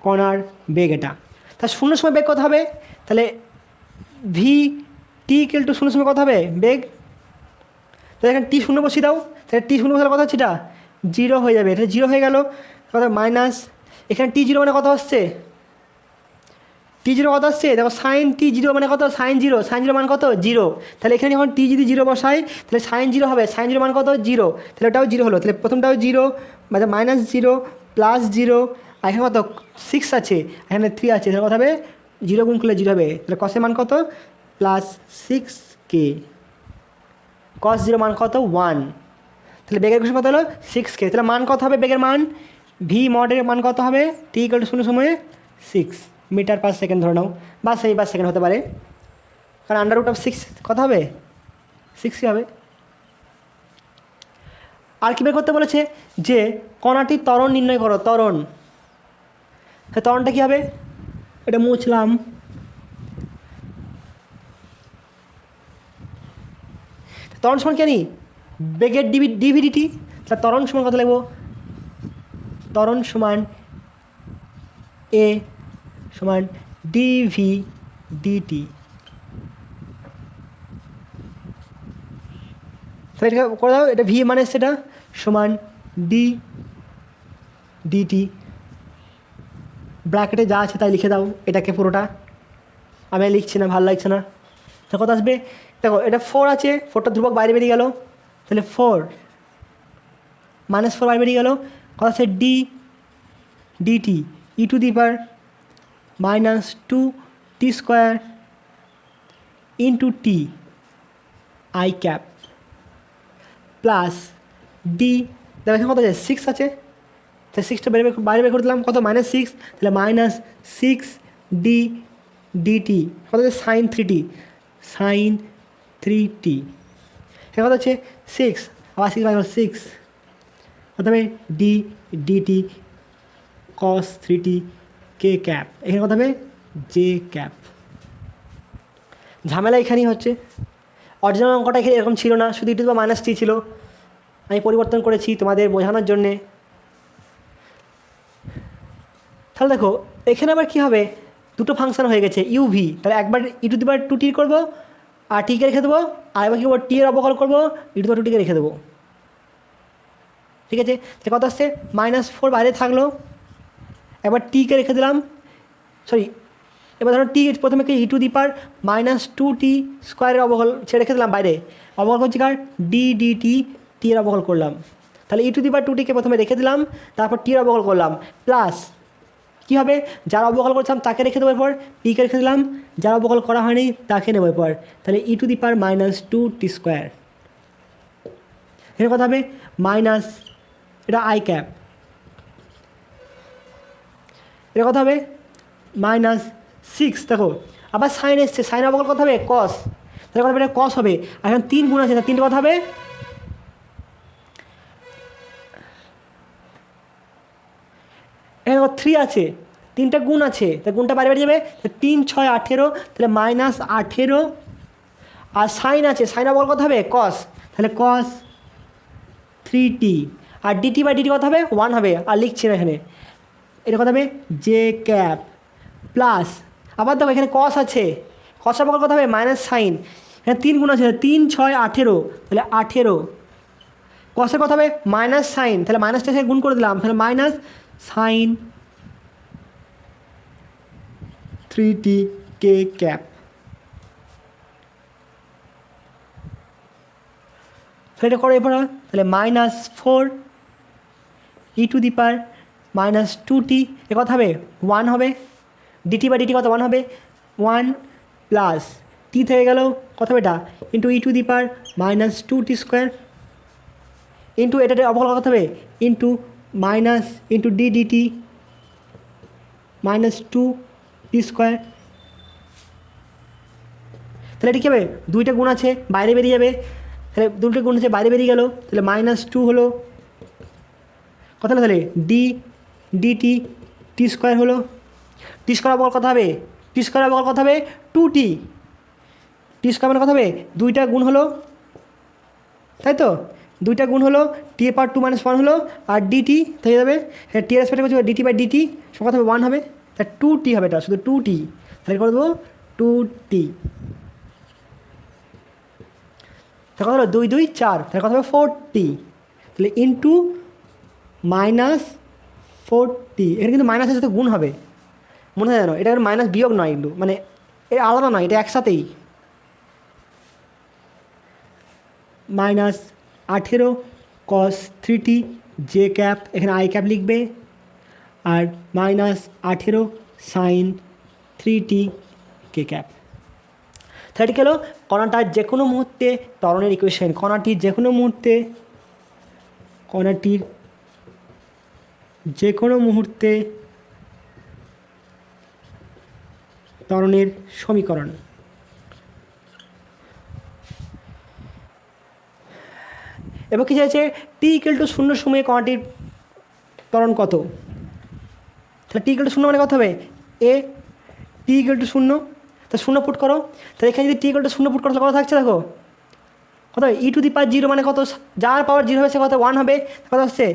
কণার বেগ এটা। তা শূন্য সময় বেগ কত হবে, তাহলে ভি টি ইকুয়াল টু শূন্য সময় কত হবে বেগ, তাহলে এখানে টি শূন্য বসিয়ে দাও, তাহলে টি শূন্য বসালে কত হচ্ছে এটা 0 হয়ে যাবে, এটা 0 হয়ে গেল, কত মাইনাস এখানে টি 0 মানে কত হচ্ছে টি 0 কত আসছে দেখো সাইন টি 0 মানে কত সাইন 0, সাইন 0 মান কত 0, তাহলে এখানে যখন টি যদি 0 বসাই তাহলে সাইন 0 হবে, সাইন 0 মান কত 0, তাহলে ওটাও 0 হলো, তাহলে প্রথমটাও 0 মানে -0 +0, আর এখানে কত 6 আছে এখানে 3 আছে, তাহলে কত হবে 0 গুণ করলে 0 হবে, তাহলে কসের মান কত +6k, কস 0 মান কত 1, তাহলে বেগের ইকুয়েশন কত হলো 6k, তাহলে মান কত হবে বেগের মান ভি মডের মান কত হবে টি ইকুয়াল টু 0 সময়ে 6 মিটার পার সেকেন্ড ধরে নাও, বা সেই পার সেকেন্ড হতে পারে, কারণ √6 কত হবে 6 হবে। আর কী বের করতে বলেছে যে কণাটির ত্বরণ নির্ণয় করো, ত্বরণ, ত্বরণটা কী হবে, এটা মুছলাম, ত্বরণ সমান কি জানি বেগের ডিভিডিটি, তাহলে ত্বরণ সমান কত লিখব, ত্বরণ সমান এ সমান ডিভি ডিটি। তাহলে এটা করে দাও, এটা ভি মানে সেটা সমান ডি ডিটি, ব্র্যাকেটে যা আছে তাই লিখে দাও এটাকে পুরোটা, আমি লিখছি না, ভালো লাগছে না। তাহলে কত আসবে, দেখো এটা 4 আছে, 4টা ধ্রুবক বাইরে বেরিয়ে গেল, তাহলে 4 -4 বাইরে বেরিয়ে গেল, কত আছে D DT E to the power -2t square into T I cap plus D, দেখো এখানে কত আছে 6 আছে, তাহলে 6টা বাইরে বের করে দিলাম, কত -6, তাহলে -6 ডি ডিটি, কত আছে সাইন 3t, সাইন 3t, এখানে কত আছে 6, আবার 6/6, কত হবে ডি ডিটি কস 3t কে ক্যাপ, এখানে কত হবে জে ক্যাপ। ঝামেলা এখানেই হচ্ছে, অরিজিনাল অঙ্কটা এখানে এরকম ছিল না, শুধু ইটু বা -t ছিল, আমি পরিবর্তন করেছি তোমাদের বোঝানোর জন্যে। তাহলে দেখো এখানে আবার কী হবে, দুটো ফাংশন হয়ে গেছে ইউভি, তাহলে একবার e⁻2t করবো আর টিকে রেখে দেবো, আর এবার কী করবো টি এর অবকলন করবো e⁻2tকে রেখে দেবো, ঠিক আছে। তাহলে কত আসছে -4 বাইরে থাকলো, এবার টিকে রেখে দিলাম, সরি এবার ধরো টি প্রথমে কি e⁻2t স্কোয়ারের অবকলন ছেড়ে রেখে দিলাম বাইরে, অবকলন করছি কার ডি ডিটি টি এর অবকলন করলাম, তাহলে e⁻2tকে প্রথমে রেখে দিলাম, তারপর টি এর অবকলন করলাম, প্লাস কী হবে যার অবকলন করছিলাম তাকে রেখে দেবো, এরপর টিকে রেখে দিলাম, যার অবকলন করা হয়নি তাকে নেবো এরপর, তাহলে e⁻2t স্কোয়ার, এর কথা হবে মাইনাস, এটা আই ক্যাপ, এর কথা হবে -6, দেখো আবার সাইন এসছে, সাইন অবকলন কথা হবে কস, তাহলে কথা হবে এটা কস হবে, আর এখন 3 গুণ আছে, তাহলে 3টে কথা হবে এখানে 3 আছে, 3টা গুণ আছে, তাহলে গুণটা বাইরে বেরিয়ে যাবে, 3 6 18, তাহলে -18, আর সাইন আছে, সাইন অবকলন কথা হবে কস, তাহলে কস 3t, আর ডিটি কথা হবে 1 হবে, আর লিখছি না এখানে, এটা কথা হবে জে ক্যাপ প্লাস, আবার দেখো এখানে কস আছে, কসের অবকলন কথা হবে মাইনাস সাইন, এখানে 3 গুণ আছে, 3 6 18, তাহলে 18, কসের কথা হবে মাইনাস সাইন, তাহলে মাইনাসটা এসে গুণ করে দিলাম, তাহলে minus sine 3t K cap, তাহলে এটা করো এরপর, তাহলে -4 e⁻2t এ কথা হবে 1 হবে, ডিটি কত 1 হবে, 1 প্লাস টি থেকে গেল কত হবে এটা ইন্টু e⁻2t স্কোয়ার ইন্টু এটাতে অবকলন কত হবে into minus into D DT -2t square, তাহলে এটি কী হবে, 2টা গুণ আছে বাইরে বেরিয়ে যাবে, তাহলে 2টা গুণ আছে বাইরে বেরিয়ে গেল, তাহলে -2 হলো, কত হলো তাহলে ডি ডিটি টি স্কোয়ার হলো, টি স্কোয়ার অবকলন কত হবে, টি স্কোয়ার অবকলন কত হবে 2t, টি স্কোয়ার মানে কত হবে 2টা গুণ হলো, তাই তো 2টা গুণ হলো, টি এর পাওয়ার 2 - 1 হলো, আর ডিটি থেকে যাবে, হ্যাঁ টি এর রেসপেক্টে করছি ডিটি সব কথা হবে 1 হবে, তাহলে 2t হবে, এটা শুধু 2t, তাহলে করে দেবো 2t, তাহলে কত হলো 2 2 4, তাহলে কত হবে 4t, তাহলে ইন্টু -4t, এখানে কিন্তু মাইনাসের সাথে গুণ হবে, মনে হয় জানো এটা মাইনাস বিয়োগ নয়, কিন্তু মানে এটা আলাদা নয়, এটা একসাথেই, -18 cos 3t জে ক্যাপ, এখানে আই ক্যাপ লিখবে, আর -18 সাইন 3t কে ক্যাপ, তাহলে এটি হলো কণাটার যে কোনো মুহূর্তে ত্বরণের ইকুয়েশন, কণাটির যে কোনো মুহূর্তে ত্বরণের সমীকরণ। এবার কী চাইছে t = 0 সময়ে কণাটির ত্বরণ কত, তাহলে টি ইকুয়াল টু শূন্য মানে কত হবে এ টি ইকুয়াল টু শূন্য, তো শূন্য পুট করো, তাহলে এখানে যদি টি ইকুয়াল টু শূন্য পুট করো তাহলে কত থাকছে দেখো কত হবে ই টু দি পাওয়ার জিরো মানে কত, যার পাওয়ার জিরো হবে সে কত 1 হবে, কত আসছে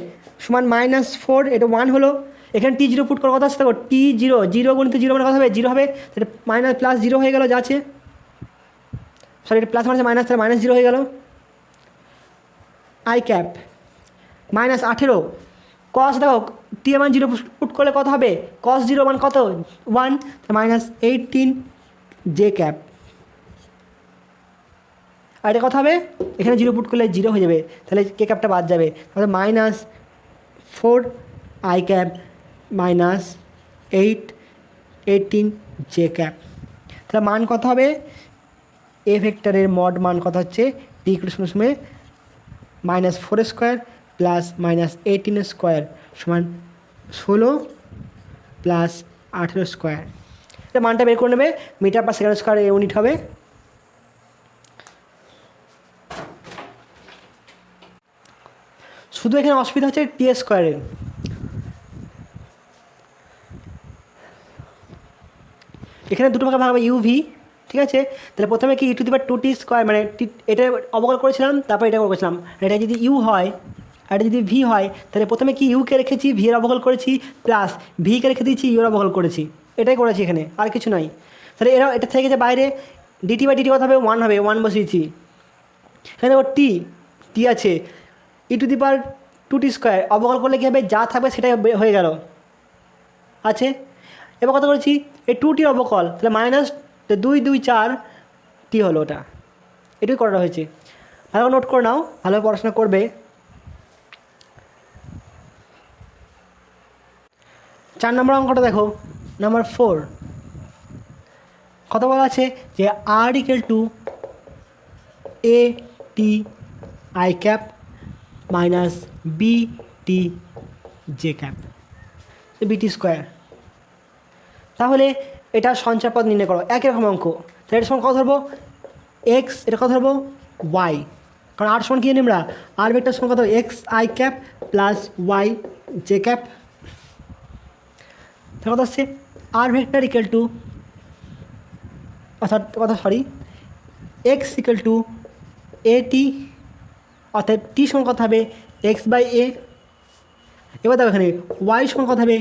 সমান -4, এটা 1 হলো। এখানে টি জিরো পুট করে কত আসছে দেখো টি জিরো, জিরো গুণিত জিরো মানে কত হবে জিরো হবে, তাহলে প্লাস জিরো হয়ে গেল যা আছে, সরি এটা প্লাস মানে মাইনাস, তাহলে মাইনাস জিরো হয়ে গেল। আই ক্যাপ -18 কস দেখো টি এর মান জিরো পুট করলে কত হবে কস জিরো মান কত 1, -18 জে ক্যাপ। আর এটা কথা হবে এখানে জিরো পুট করলে জিরো হয়ে যাবে, তাহলে কে ক্যাপটা বাদ যাবে, তাহলে -4 আই ক্যাপ -18 জে ক্যাপ। তাহলে মান কত হবে এ ভেক্টরের মড মান কত হচ্ছে টি ইকুয়াল টু সময় -4 স্কোয়ার প্লাস -18 স্কোয়ার সমান 16 প্লাস 18 স্কোয়ার। এটা মানটা বের করে নেবে, metre per second square unit হবে। শুধু এখানে অসুবিধা হচ্ছে টি স্কোয়ারের, এখানে দুটো ভাগে ভাগ হবে ইউভি, ঠিক আছে। তাহলে প্রথমে কি ই to the power 2t square মানে এটা অবকল করেছিলাম, তারপর এটা করেছিলাম, এটা যদি ইউ হয় আর এটা যদি ভি হয় তাহলে প্রথমে কি ইউকে রেখেছি ভি এর অবকল করেছি প্লাস ভিকে রেখে দিয়েছি ইউর অবকল করেছি, এটাই করেছি এখানে আর কিছু নয়। তাহলে এটা থেকে যে বাইরে ডিটি বাই ডিটি কত হবে 1 হবে, 1 বসিয়েছি। এখানে দেখো টি আছে ই to the power 2t square অবকল করলে কী হবে যা থাকবে সেটাই হয়ে গেল আছে। এবার কত করেছি এই 2টির অবকল, তাহলে -2 2 4 টি হলো, ওটা এটাই করা হয়েছে। ভালো নোট করে নাও, ভালোভাবে পড়াশোনা করবে। 4 নম্বর অঙ্কটা দেখো, নাম্বার 4 কত বলা আছে যে r equal to A t I cap minus b t J cap bt square. তাহলে এটা সঞ্চয় পদ নির্ণয় করো, একই রকম অঙ্ক। তাহলে এটা সমান কত ধরবো এক্স, এটা কত ধরবো ওয়াই, কারণ আর সমান কি জানি আমরা আর ভেক্টর সমান কত X I cap plus Y J cap. তাহলে কত আসছে আর ভেক্টর ইকুয়াল টু অর্থাৎ কথা sorry X equal to A T, অর্থাৎ টি সমান কত হবে এক্স বাই এ। এবার দেখো এখানে ওয়াই সমান কত হবে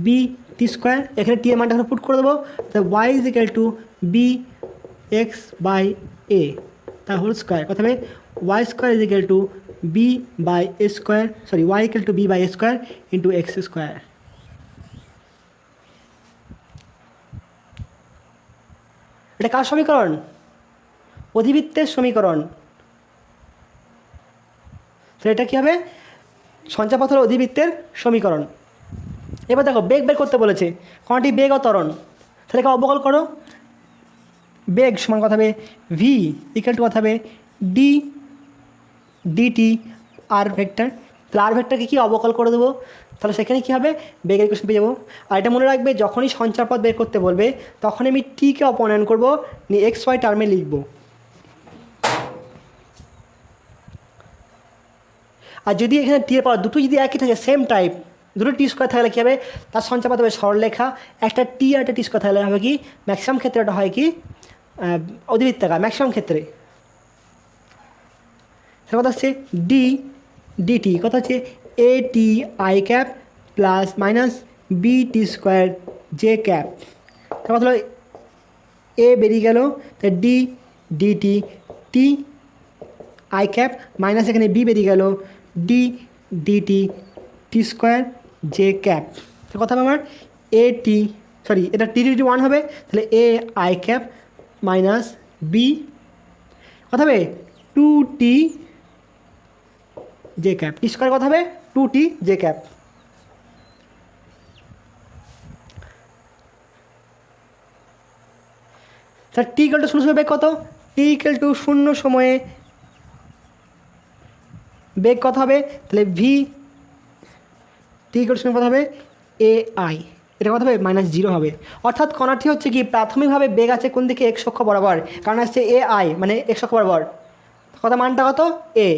বি টি স্কোয়ার, এখানে টি এর মানটা পুট করে দেবো, তাহলে y is equal to b x by a তার হোল স্কোয়ার কত হবে y square is equal to b by a square, sorry y equal to b by a square into x square. এটা কার সমীকরণ অধিবৃত্তের সমীকরণ, তো এটা কী হবে সঞ্চয়পত্রের অধিবৃত্তের সমীকরণ। এবার দেখো বেগ বের করতে বলেছে, কোনটি বেগ ও ত্বরণ, তাহলে একে অবকল করো, বেগ সমান কথা হবে ভি ইকুয়াল টু কথা হবে ডি ডিটি আর ভেক্টর, তাহলে আর ভেক্টরকে কি অবকল করে দেবো, তাহলে সেখানে কী হবে বেগের ইকুয়েশন পেয়ে যাবো। আর এটা মনে রাখবে যখনই সঞ্চারপদ বের করতে বলবে তখনই আমি টিকে অপনয়ন করবো, নিয়ে এক্স ওয়াই টার্মে লিখবো। আর যদি এখানে টি এর পাওয়ার দুটো যদি একই থাকে সেম টাইপ দুটো টি স্কোয়ার থাকলে কী হবে তার সঞ্চারপদ হবে সরলরেখা, একটা টি আর একটা টি স্কোয়ার থাকলে হবে কি ম্যাক্সিমাম ক্ষেত্রে এটা হয় কি অধিবৃত্তাকার ম্যাক্সিমাম ক্ষেত্রে। সেটা কথা হচ্ছে ডি ডিটি কথা হচ্ছে a t I cap plus minus b t square j cap, তার কথা হলো এ বেরিয়ে গেল, তাই d dt t I cap minus এখানে বি বেরিয়ে গেল D dt t square j cap. তো কথা হবে আমার এ টি সরি এটা টি ডিটি 1 হবে, তাহলে A I cap minus B কথা হবে 2t জে ক্যাপ, টি স্কোয়ার কথা হবে 2t J cap. Sir T equal to 0 সময় বেগ কত, টি ইকুয়াল টু 0 সময়ে বেগ কত হবে, তাহলে ভি টি ইকুয়াল টু 0 কত হবে এ আই, এটা কত হবে -0 হবে। অর্থাৎ কণাটি হচ্ছে কি প্রাথমিকভাবে বেগ আছে কোন দিকে এক্স অক্ষ বরাবর, কারণ আসছে এ আই মানে এক্স অক্ষ বরাবর, কত মানটা কত এ,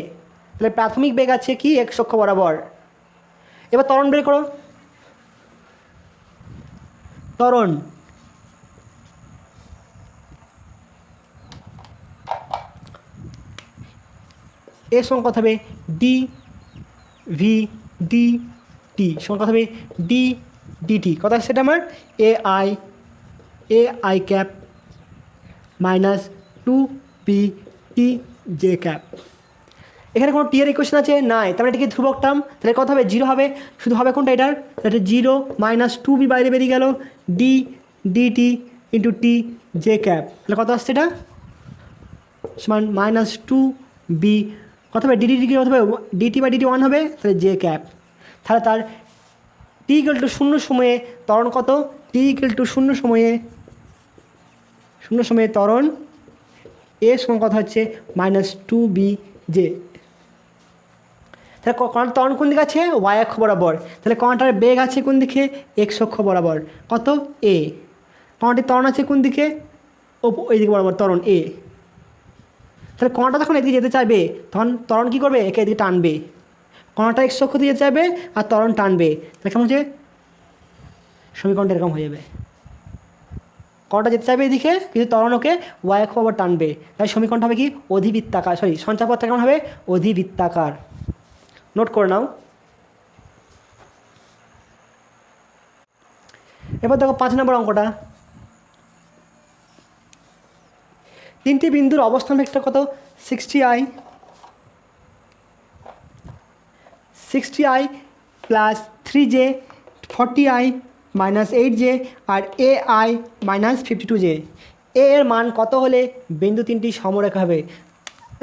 তাহলে প্রাথমিক বেগ আছে কি এক্স অক্ষ বরাবর। এবার ত্বরণ বের করো, ত্বরণ, এর সমান কত হবে ডি ভি ডি টি সমান কত হবে ডি ডিটি। কত আসছে সেটা আমার A I cap minus 2 P T J cap. এখানে কোনো টি এর ইকুয়েশন আছে নাই, তাহলে এটা কি ধ্রুবক টার্ম, তাহলে কত হবে 0 হবে, শুধু হবে কোনটা এটার, এটা 0 মাইনাস 2 বি বাইরে বেরিয়ে গেল D DT into T J cap. তাহলে কত আসছে এটা সমান মাইনাস 2 বি, কত হবে ডিডি কত হবে ডিটি বাই ডিটি 1 হবে, তাহলে জে ক্যাপ। তাহলে তার টি ইকুয়াল টু 0 সময়ে ত্বরণ কত, টি ইকুয়াল টু 0 সময়ে ত্বরণ এর সমান কথা হচ্ছে মাইনাস 2 বি জে। তাহলে কণার ত্বরণ কোন দিকে আছে ওয়াই অক্ষ বরাবর, তাহলে কণাটার বেগ আছে কোন দিকে এক্স অক্ষ বরাবর, কত এ। কণাটির ত্বরণ আছে কোন দিকে ওই দিকে বরাবর ত্বরণ এ। তাহলে কণাটা যখন এদিকে যেতে চাইবে তখন ত্বরণ কী করবে একে এদিকে টানবে, কণাটা এক্স অক্ষ দিয়ে যেতে চাইবে আর ত্বরণ টানবে, তাহলে কেমন হচ্ছে সমীকরণটা এরকম হয়ে যাবে। কণাটা যেতে চাইবে এদিকে কিন্তু ত্বরণ ওকে ওয়াই অক্ষ বরাবর টানবে, তাই সমীকরণটা হবে কি অধিবৃত্তাকার, সঞ্চারপথটা কেমন হবে অধিবৃত্তাকার। নোট করে নাও। এবার দেখো 5 নম্বর অঙ্কটা, তিনটি বিন্দুর অবস্থান ভেক্টর কত 60i plus 3j 40i minus 8j আর ai মাইনাস 52j। এর মান কত হলে বিন্দু তিনটি সমরেখা হবে।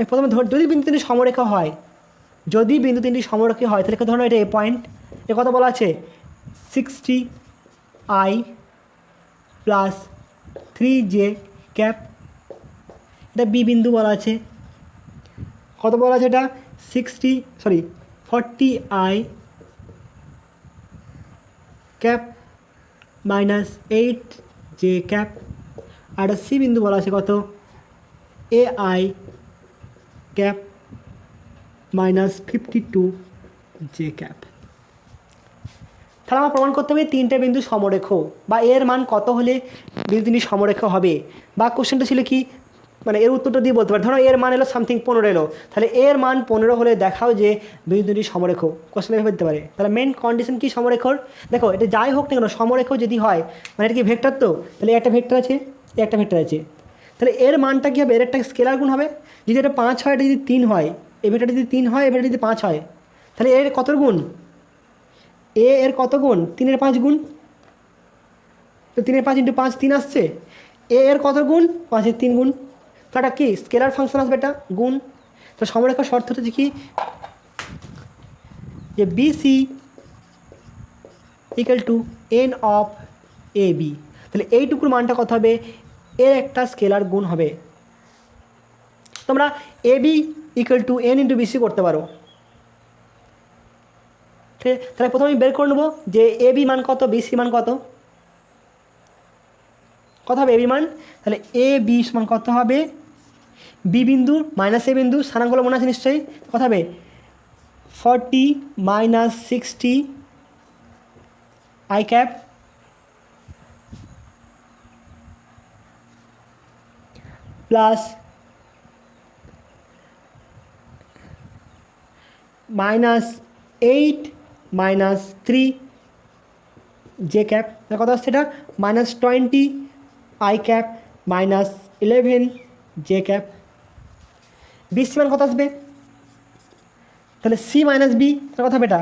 প্রথমে যদি বিন্দু তিনটি সমরেখা হয়, যদি বিন্দু তিনটি সমরেখা হয় তাহলে ধরো এটা এ পয়েন্ট, এ কত বলা আছে 60i প্লাস 3j ক্যাপ, এটা বি বিন্দু বলা আছে, কত বলা আছে এটা 40i cap minus 8j cap, আর সি বিন্দু বলা আছে কত ai cap minus 52j cap. তাহলে আমার প্রমাণ করতে হবে তিনটে বিন্দু সমরেখ বা এর মান কত হলে বিন্দু তিনটি সমরেখ হবে, বা কোশ্চেনটা ছিল কি মানে এর উত্তরটা দিয়ে বলতে পারে, ধরো এর মান এলো সামথিং 15 এলো, তাহলে এর মান 15 হলে দেখাও যে বিন্দু তিনটি সমরেখ, কোশ্চেন এভাবে দিতে পারে। তাহলে মেন কন্ডিশন কি সমরেখর, দেখো এটা যাই হোক না কেন সমরেখ যদি হয় মানে এটা কি ভেক্টর, তো তাহলে একটা ভেক্টর আছে একটা ভেক্টর আছে, তাহলে এর মানটা কী হবে এর একটা স্কেলার গুণ হবে, যদি এটা 5 হয় এটা যদি 3 হয়, এই ভেক্টর যদি 3 হয় এবার যদি 5 হয়, তাহলে এর কত গুণ এর কত গুণ 3-এর 5 গুণ, তো 3-এর 5 × 5 3 আসছে, এর কত গুণ 5-এর 3 গুণ, তো এটা কি স্কেলার ফাংশন আসবে এটা গুণ। তো সমরেখার শর্ত হচ্ছে কি যে BC equal to N of A B, তাহলে এইটুকুর মানটা কত হবে এর একটা স্কেলার গুণ হবে। তোমরা a b equal to n into bc করতে পারো, ঠিক আছে। তাহলে প্রথমে আমি বের করে নেবো যে এ বি মান কত বিসি মান কত, কত হবে এ বি মান, তাহলে এ বি সমান কত হবে বি বিন্দু মাইনাস এ বিন্দু স্থানাঙ্কগুলো মনে আছে নিশ্চয়ই, কত হবে 40 minus 60 I cap plus minus 8 minus 3 J cap, কত আসছে এটা minus 20 I cap minus 11 J cap. BC মান কত আসবে, তাহলে সি মাইনাস বি কত হবে এটা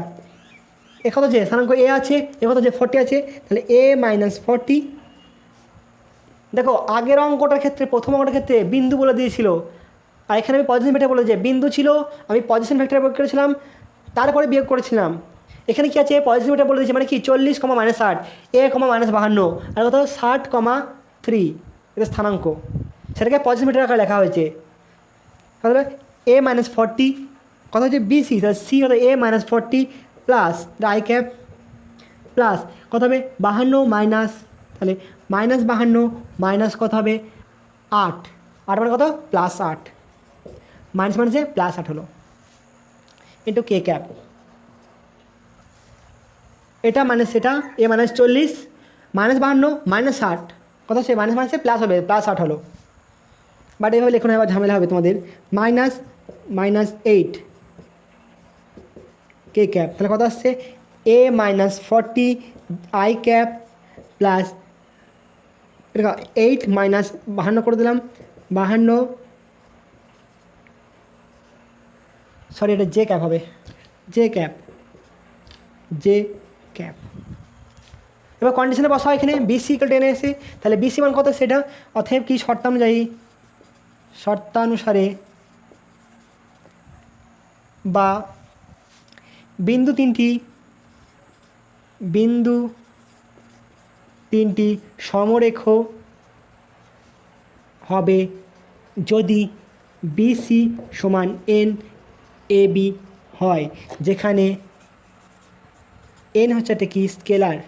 এ কত যে স্থানাঙ্ক এ আছে এ কত যে 40 আছে, তাহলে এ মাইনাস 40। দেখো আগের অঙ্কটার ক্ষেত্রে প্রথম অঙ্কটার ক্ষেত্রে বিন্দু বলে দিয়েছিল, আর এখানে আমি পজিশন ভেক্টর বলে যে বিন্দু ছিল আমি পজিশন ভেক্টর প্রয়োগ করেছিলাম তারপরে বিয়োগ করেছিলাম। এখানে কি আছে পজিশন ভেক্টর বলে দিয়েছে মানে কি 40, -60 এ, -52 আর কত 60,3 এটা স্থানাঙ্ক, সেটাকে পজিশন ভেক্টর আকারে লেখা হয়েছে। তাহলে এ মাইনাস 40 কত হচ্ছে বিসি, তাহলে সি কত এ মাইনাস 40 প্লাস আই ক্যাপ প্লাস কত হবে 52 মাইনাস, তাহলে -52 মাইনাস কত হবে 8 মানে কত +8 মাইনাস মাইনাসে +8 হলো ইন্টু কে ক্যাপ, এটা মানে সেটা এ মাইনাস 40 -52 -60 কত হচ্ছে মাইনাস মাইনাসে প্লাস হবে +8 হলো বাট এভাবে লেখুন এবার ঝামেলা হবে তোমাদের -8 কে ক্যাপ তাহলে কত আসছে a -40 i ক্যাপ প্লাস 8 -52 করে দিলাম 52 সরি এটা জে ক্যাপ হবে জে ক্যাপ এবার কন্ডিশনে বসা হয় এখানে বিসি টেনে এসে তাহলে বিসি মান কত সেটা অতএব কি শর্তানুসারে বা বিন্দু তিনটি সমরেখ হবে যদি বিসি সমান এন এ বি হয় যেখানে এন হচ্ছে একটা কি স্কেলার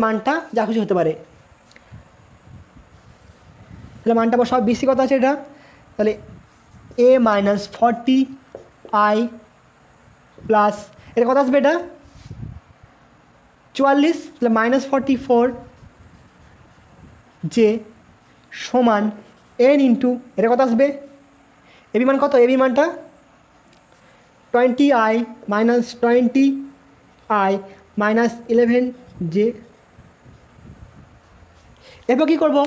মানটা যা খুশি হতে পারে তাহলে মানটা বসাও বিসি কত আছে এটা তাহলে a -40 i প্লাস এটা কত আসবে এটা 44 তাহলে -44 যে সমান n ইন্টু এটা কত আসবে এবি মান কত এবি মানটা 20i -20i -11 যে এরপর কী করবো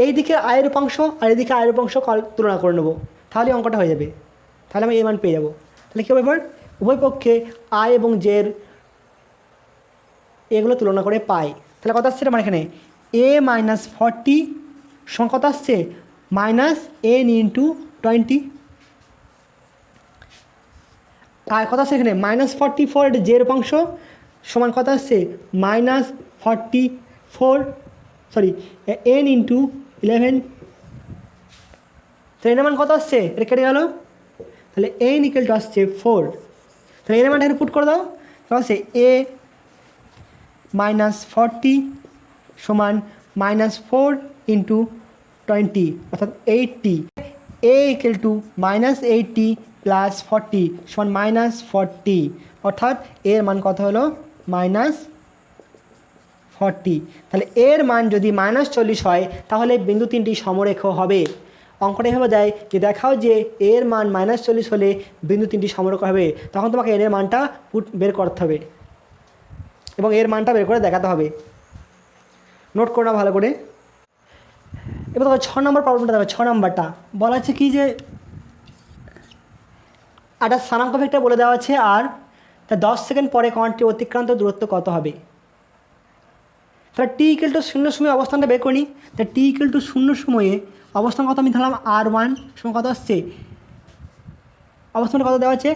এই দিকে আয়ের উপাংশ আর এদিকে আয়ের উপাংশ তুলনা করে নেবো তাহলে অঙ্কটা হয়ে যাবে তাহলে আমি এ মান পেয়ে যাবো তাহলে কী হবে এবার উভয় পক্ষে আয় এবং জের এগুলো তুলনা করে পাই তাহলে কত আসছে আমার এখানে a -40 সমান কত আসছে -n ইন্টু 20 আর কত আসছে এখানে -44 এটা জের উপাংশ সমান কত আসছে -44 সরি n ইন্টু 11 তাহলে এর মান কত আসছে এটা কেটে গেল তাহলে n ইকুয়াল টু আসছে 4 তাহলে এর মানটা এখানে পুট করে দাও তাহলে আসছে a -40 সমান -4 ইন্টু 20 অর্থাৎ 80 a ইকুয়াল টু -80 প্লাস 40 সমান -40 অর্থাৎ এর মান কত হলো -40 তাহলে এর মান যদি -40 হয় তাহলে বিন্দু তিনটি সমরেখ হবে অঙ্কটা এভাবে দেয় যে দেখাও যে এর মান -40 হলে বিন্দু তিনটি সমরেখ হবে তখন তোমাকে এর মানটা বের করতে হবে এবং এর মানটা বের করে দেখাতে হবে নোট করো না ভালো করে এবার দেখো 6 নম্বর প্রবলেমটা দেখো 6 নম্বরটা বলা আছে কি যে একটা স্থানাঙ্ক ভেক্টর বলে দেওয়া আছে আর তা 10 সেকেন্ড পরে কণাটি অতিক্রান্ত দূরত্ব কত হবে তাহলে টি ইকুয়াল টু 0 সময়ে অবস্থানটা বের করি তা টি ইকুয়াল টু 0 সময়ে অবস্থান কত আমি ধরলাম r1 সময় কত আসছে অবস্থানটা কত দেওয়া আছে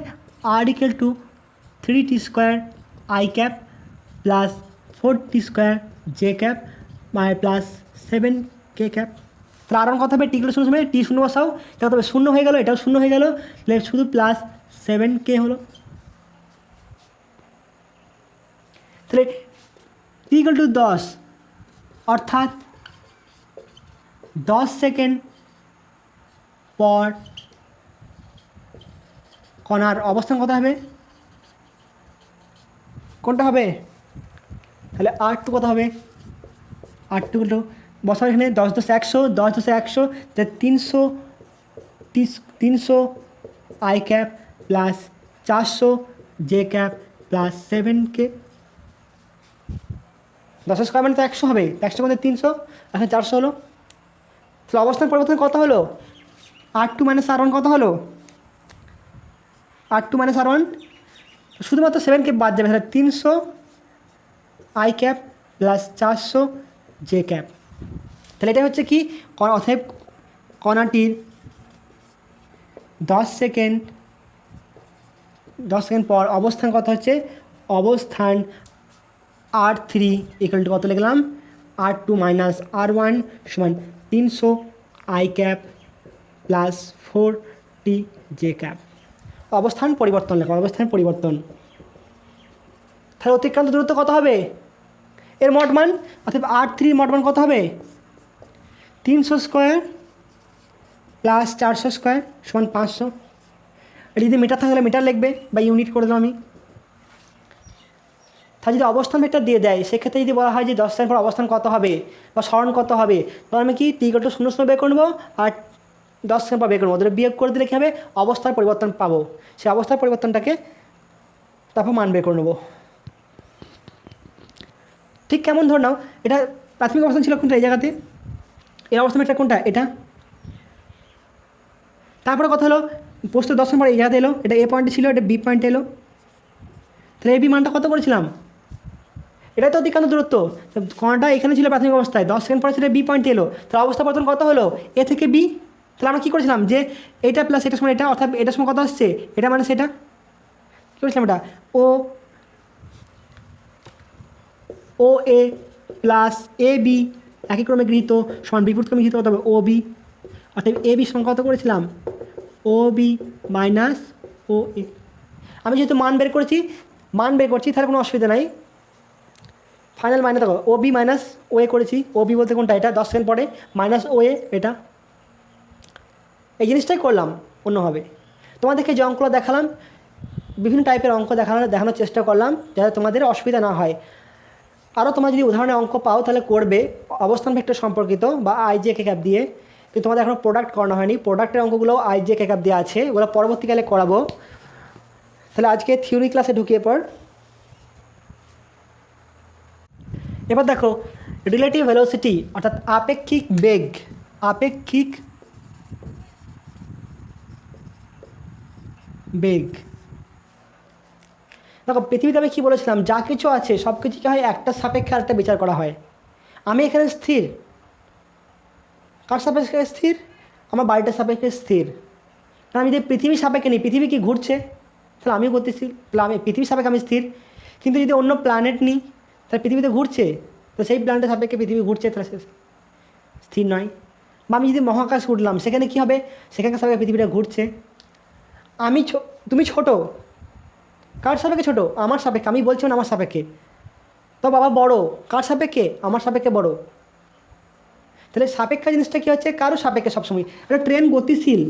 r equal to 3t square i cap plus 4t square j cap plus 7k cap তাহলে আর কত হবে টি ইকুয়াল টু 0 সময় টি 0 বসাও তাহলে কত হবে 0 হয়ে গেল এটাও 0 হয়ে গেল তাহলে শুধু প্লাস 7k হলো তাহলে টি ইকুয়াল টু 10 অর্থাৎ 10 সেকেন্ড পর কণার অবস্থান কত হবে কোনটা হবে তাহলে r2 কত হবে r2 হলো বসাও এখানে 10 10 100 10 10 100 তাহলে 300 i cap plus 400 J cap plus 7k 10 square মানে তো 100 হবে 100 মানে 300 এখন 400 হলো তাহলে অবস্থান পরিবর্তন কত হলো r2 - r1 কত হলো r2 - r1 শুধুমাত্র 7k বাদ যাবে তাহলে 300 i cap plus 400 J cap তাহলে এটা হচ্ছে কি অতএব কণাটির 10 সেকেন্ড পর অবস্থান কত হচ্ছে অবস্থান r3 ইকুয়াল টু কত লিখলাম r2 - r1 সমান 300 i cap plus 4t J cap অবস্থান পরিবর্তন লেখা অবস্থান পরিবর্তন তাহলে অতিক্রান্ত দূরত্ব কত হবে এর মোট মান অর্থাৎ r3 মোট মান কত হবে 300 স্কোয়ার প্লাস 400 স্কোয়ার সমান 500 এটা যদি মিটার থাকলে মিটার লিখবে বা ইউনিট করে দিলাম আমি তাহলে যদি অবস্থান ভেক্টর দিয়ে দেয় সেক্ষেত্রে যদি বলা হয় যে 10 সেকেন্ড পর অবস্থান কত হবে বা স্মরণ কত হবে, তখন আমি কি t = 0 বের করে নেবো আর 10 সেকেন্ড পর বের করবো, ওদের বিয়োগ করে দিলে কী হবে অবস্থার পরিবর্তন পাবো, সেই অবস্থার পরিবর্তনটাকে তারপর মান বের করে নেবো। ঠিক কেমন ধর নাও এটা প্রাথমিক অবস্থান ছিল কোনটা, এই জায়গাতে এর অবস্থান ভেক্টর কোনটা এটা, তারপরে কথা হলো প্রস্থ 10 সেকেন্ড পর এই জায়গাতে এলো, এটা এ পয়েন্টে ছিল, এটা বি পয়েন্টে এলো, তাহলে এ বি মানটা কত করেছিলাম, এটাই তো অতিক্রান্ত দূরত্ব, কোণটা এখানে ছিল প্রাথমিক অবস্থায়, 10 সেকেন্ড পরে সেটা বি পয়েন্টে এলো, তাহলে অবস্থা পরিবর্তন কত হলো এ থেকে বি। তাহলে আমরা কী করেছিলাম যে এটা প্লাস এটার সময় এটা, অর্থাৎ এটার সময় কত আসছে এটা মানে সেটা, কী করেছিলাম এটা ও এ প্লাস এ বি একই ক্রমে গৃহীত সমান বিপরীত ক্রমে গৃহীত কত হবে ও বি, অর্থাৎ এ বি সমান কত করেছিলাম ও বি মাইনাস ও এ। আমি যেহেতু মান বের করছি তাহলে কোনো অসুবিধা নাই, ফাইনাল মাইনাস দেখো ও বি মাইনাস ও এ করেছি, ও বি বলতে কোনটা এটা 10 সেকেন্ড পরে মাইনাস ও এ এটা, এই জিনিসটাই করলাম অন্যভাবে। তোমাদেরকে যে অঙ্কগুলো দেখালাম বিভিন্ন টাইপের অঙ্ক দেখানোর চেষ্টা করলাম যাতে তোমাদের অসুবিধা না হয়। আরও তোমরা যদি উদাহরণের অঙ্ক পাও তাহলে করবে অবস্থান ভেক্টর সম্পর্কিত বা আইজে ক্যাপ দিয়ে, কিন্তু তোমাদের এখনও প্রোডাক্ট করানো হয়নি, প্রোডাক্টের অঙ্কগুলো আইজে ক্যাপ দিয়ে আছে, ওগুলো পরবর্তীকালে করাবো। তাহলে আজকে থিওরি ক্লাসে ঢুকিয়ে পর। এবার দেখো রিলেটিভ ভেলোসিটি অর্থাৎ আপেক্ষিক বেগ, আপেক্ষিক বেগ। দেখো পৃথিবীতে আমি কী বলেছিলাম যা কিছু আছে সব কিছু কী হয় একটা সাপেক্ষে আরেকটা বিচার করা হয়। আমি এখানে স্থির, কার সাপেক্ষে স্থির, আমার বাড়িটার সাপেক্ষে স্থির, কারণ আমি যদি পৃথিবীর সাপেক্ষে নিই পৃথিবী কি ঘুরছে তাহলে আমিও গতিশীল, তাহলে আমি পৃথিবীর সাপেক্ষে আমি স্থির। কিন্তু যদি অন্য প্ল্যানেট নিই তাহলে পৃথিবীতে ঘুরছে, তো সেই প্ল্যানেটের সাপেক্ষে পৃথিবী ঘুরছে তাহলে সে স্থির নয়। বা আমি যদি মহাকাশ উঠলাম সেখানে কী হবে, সেখানকার সাপেক্ষে পৃথিবীটা ঘুরছে। আমি তুমি ছোট, কার সাপেক্ষে ছোটো, আমার সাপেক্ষে, আমি বলছি না আমার সাপেক্ষে। তো বাবা বড়, কার সাপেক্ষে, আমার সাপেক্ষে বড়। তাহলে সাপেক্ষা জিনিসটা কী হচ্ছে কারো সাপেক্ষে সবসময়। একটা ট্রেন গতিশীল,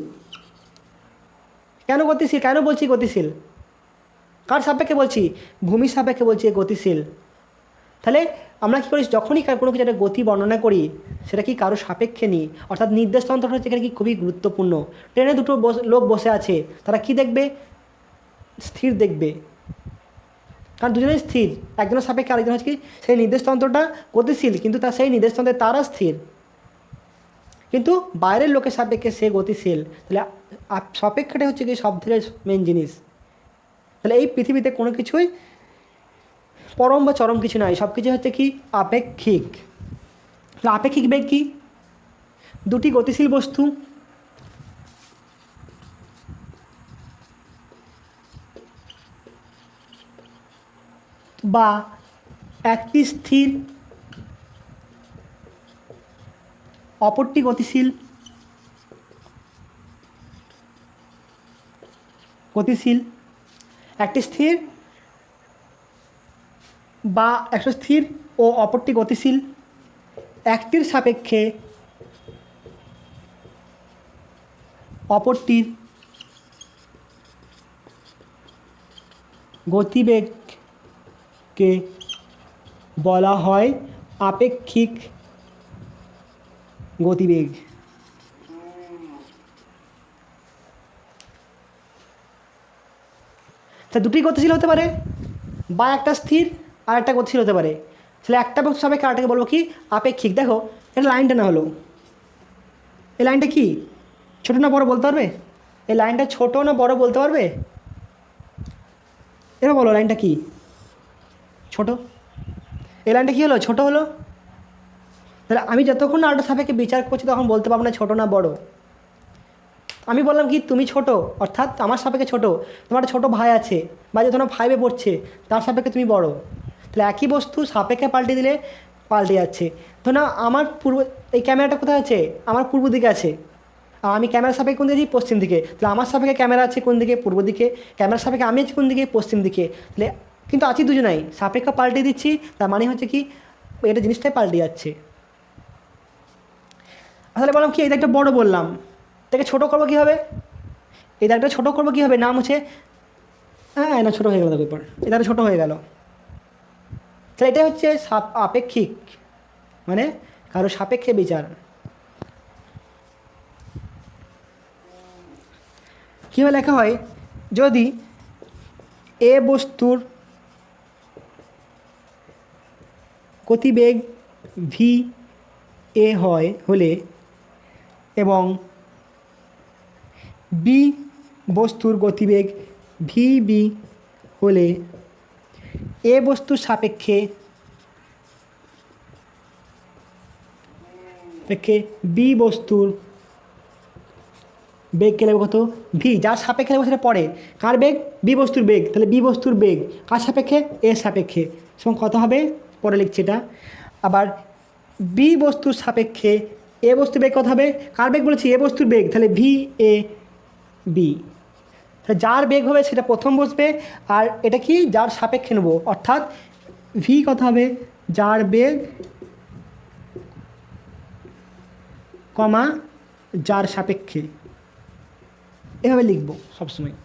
কেন গতিশীল, কেন বলছি গতিশীল, কার সাপেক্ষে বলছি, ভূমির সাপেক্ষে বলছি গতিশীল। তাহলে আমরা কী করি যখনই কোনো কিছু একটা গতি বর্ণনা করি সেটা কি কারো সাপেক্ষে নিই, অর্থাৎ নির্দেশতন্ত্রটা হচ্ছে এখানে কি খুবই গুরুত্বপূর্ণ। ট্রেনে দুটো লোক বসে আছে, তারা কি দেখবে, স্থির দেখবে, কারণ দুজনেই স্থির, একজনের সাপেক্ষে আরেকজন হচ্ছে কি সেই নির্দেশতন্ত্রটা গতিশীল কিন্তু তার সেই নির্দেশতন্ত্রে তারা স্থির, কিন্তু বাইরের লোকের সাপেক্ষে সে গতিশীল। তাহলে সাপেক্ষাটা হচ্ছে কি সব থেকে মেন জিনিস। তাহলে এই পৃথিবীতে কোনো কিছুই পরম বা চরম কিছু নাই, সব কিছু হচ্ছে কি আপেক্ষিক। তাহলে আপেক্ষিক বেগ কি, দুটি গতিশীল বস্তু বা একটি স্থির অপরটি গতিশীল, একটি স্থির বা একটা স্থির ও অপরটি গতিশীল, একটির সাপেক্ষে অপরটির গতিবেগকে বলা হয় আপেক্ষিক গতিবেগ। তা দুটি গতিশীল হতে পারে বা একটা স্থির আর একটা গতিশীল হতে পারে। তাহলে একটা বস্তু সাপেক্ষে আরেকটাকে বলবো কি আপেক্ষিক। দেখো এটা লাইনটা না হলো, এই লাইনটা কি ছোটো না বড় বলতে পারবে, এই লাইনটা ছোটো না বড় বলতে পারবে, এবার বলো লাইনটা কি, ছোট, এই লাইনটা কী হলো ছোট হলো। তাহলে আমি যতক্ষণ না আরেকটা সাপেক্ষে বিচার করছি তখন বলতে পারবো না ছোটো না বড়। আমি বললাম কি তুমি ছোট, অর্থাৎ আমার সাপেক্ষে ছোট, তোমার একটা ছোটো ভাই আছে বা যে তোমার 5-এ পড়ছে তার সাপেক্ষে তুমি বড়। তাহলে একই বস্তু সাপেক্ষে পাল্টে দিলে পাল্টে যাচ্ছে। ধরো না আমার এই ক্যামেরাটা কোথায় আছে, আমার পূর্ব দিকে আছে, আর আমি ক্যামেরার সাপেক্ষে কোন দিকে, পশ্চিম দিকে। তাহলে আমার সাপেক্ষে ক্যামেরা আছে কোন দিকে, পূর্ব দিকে, ক্যামেরার সাপেক্ষে আমি আছি কোন দিকে, পশ্চিম দিকে। তাহলে কিন্তু আছি দুজনাই, সাপেক্ষ পাল্টে দিচ্ছি, তার মানে হচ্ছে কি এটা জিনিসটাই পাল্টে যাচ্ছে। আসলে বললাম কি এই একটা বড় বললাম, তাকে ছোটো করবো কীভাবে, এই দাগটা ছোটো করবো কীভাবে, নাম হচ্ছে না ছোটো হয়ে গেল, দেখো এরপর এই দাগটা ছোটো হয়ে গেল। তাহলে এটা হচ্ছে আপেক্ষিক, মানে কারো সাপেক্ষে বিচার। কীভাবে লেখা হয়, যদি এ বস্তুর গতিবেগ ভি এ হলে এবং বি বস্তুর গতিবেগ ভি বি হলে এ বস্তুর সাপেক্ষে বি বস্তুর বেগকে লাগবে কত, ভি, যার সাপেক্ষে লাগবে সেটা পরে, কার বেগ, বি বস্তুর বেগ, তাহলে বি বস্তুর বেগ কার সাপেক্ষে, এর সাপেক্ষে, এবং কত হবে পরে লিখছে এটা। আবার বি বস্তুর সাপেক্ষে এ বস্তুর বেগ কত হবে, কার বেগ বলেছি, এ বস্তুর বেগ, তাহলে ভি এ বি, তাহলে যার বেগ হবে সেটা প্রথম বসবে, আর এটা কি যার সাপেক্ষে নেব, অর্থাৎ ভি কত হবে, যার বেগ কমা যার সাপেক্ষে, এভাবে লিখব সবসময়।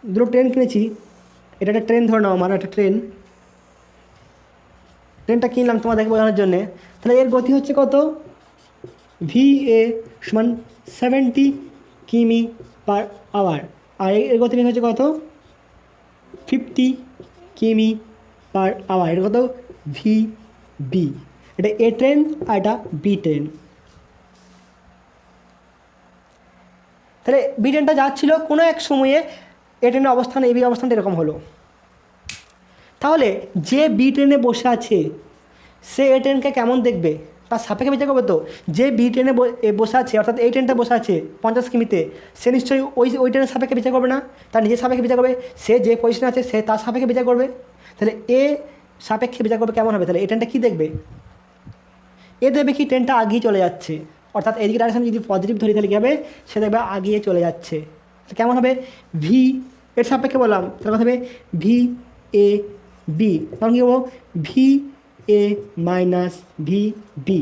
দুটো ট্রেন কিনেছি, এটা একটা ট্রেন ধরে নাও, আমার একটা ট্রেনটা কিনলাম তোমাদেরকে বোঝানোর জন্যে। তাহলে এর গতি হচ্ছে কত, ভি এ সমান 70 কিমি পার আওয়ার, আর এর গতি হচ্ছে কত, 50 কিমি পার আওয়ার, এটা কত, ভি বি। এটা এ ট্রেন আর এটা বি ট্রেন। তাহলে বি ট্রেনটা যাচ্ছিল কোনো এক সময়ে এ ট্রেনের অবস্থান, এ বি অবস্থানটা এরকম হলো। তাহলে যে বি ট্রেনে বসে আছে সে এ ট্রেনকে কেমন দেখবে, তার সাপেক্ষে বিচার করবে তো। যে বি ট্রেনে বসে আছে, অর্থাৎ এই ট্রেনটা বসে আছে 50 কিমিতে, সে নিশ্চয়ই ওই ট্রেনের সাপেক্ষে বিচার করবে না, তার নিজের সাপেক্ষে বিচার করবে, সে যে পজিশনে আছে সে তার সাপেক্ষে বিচার করবে। তাহলে এ সাপেক্ষে বিচার করবে কেমন হবে, তাহলে এই ট্রেনটা কী দেখবে, এ দেখবে কি ট্রেনটা আগিয়ে চলে যাচ্ছে, অর্থাৎ এদিকে ডাইরেকশন যদি পজিটিভ ধরি তাহলে কী হবে, সে দেখবে আগিয়ে চলে যাচ্ছে। কেমন হবে, ভি এর সাপেক্ষে বললাম, তাহলে কথা হবে ভি এ বি, তখন কী হবো, V A minus V B,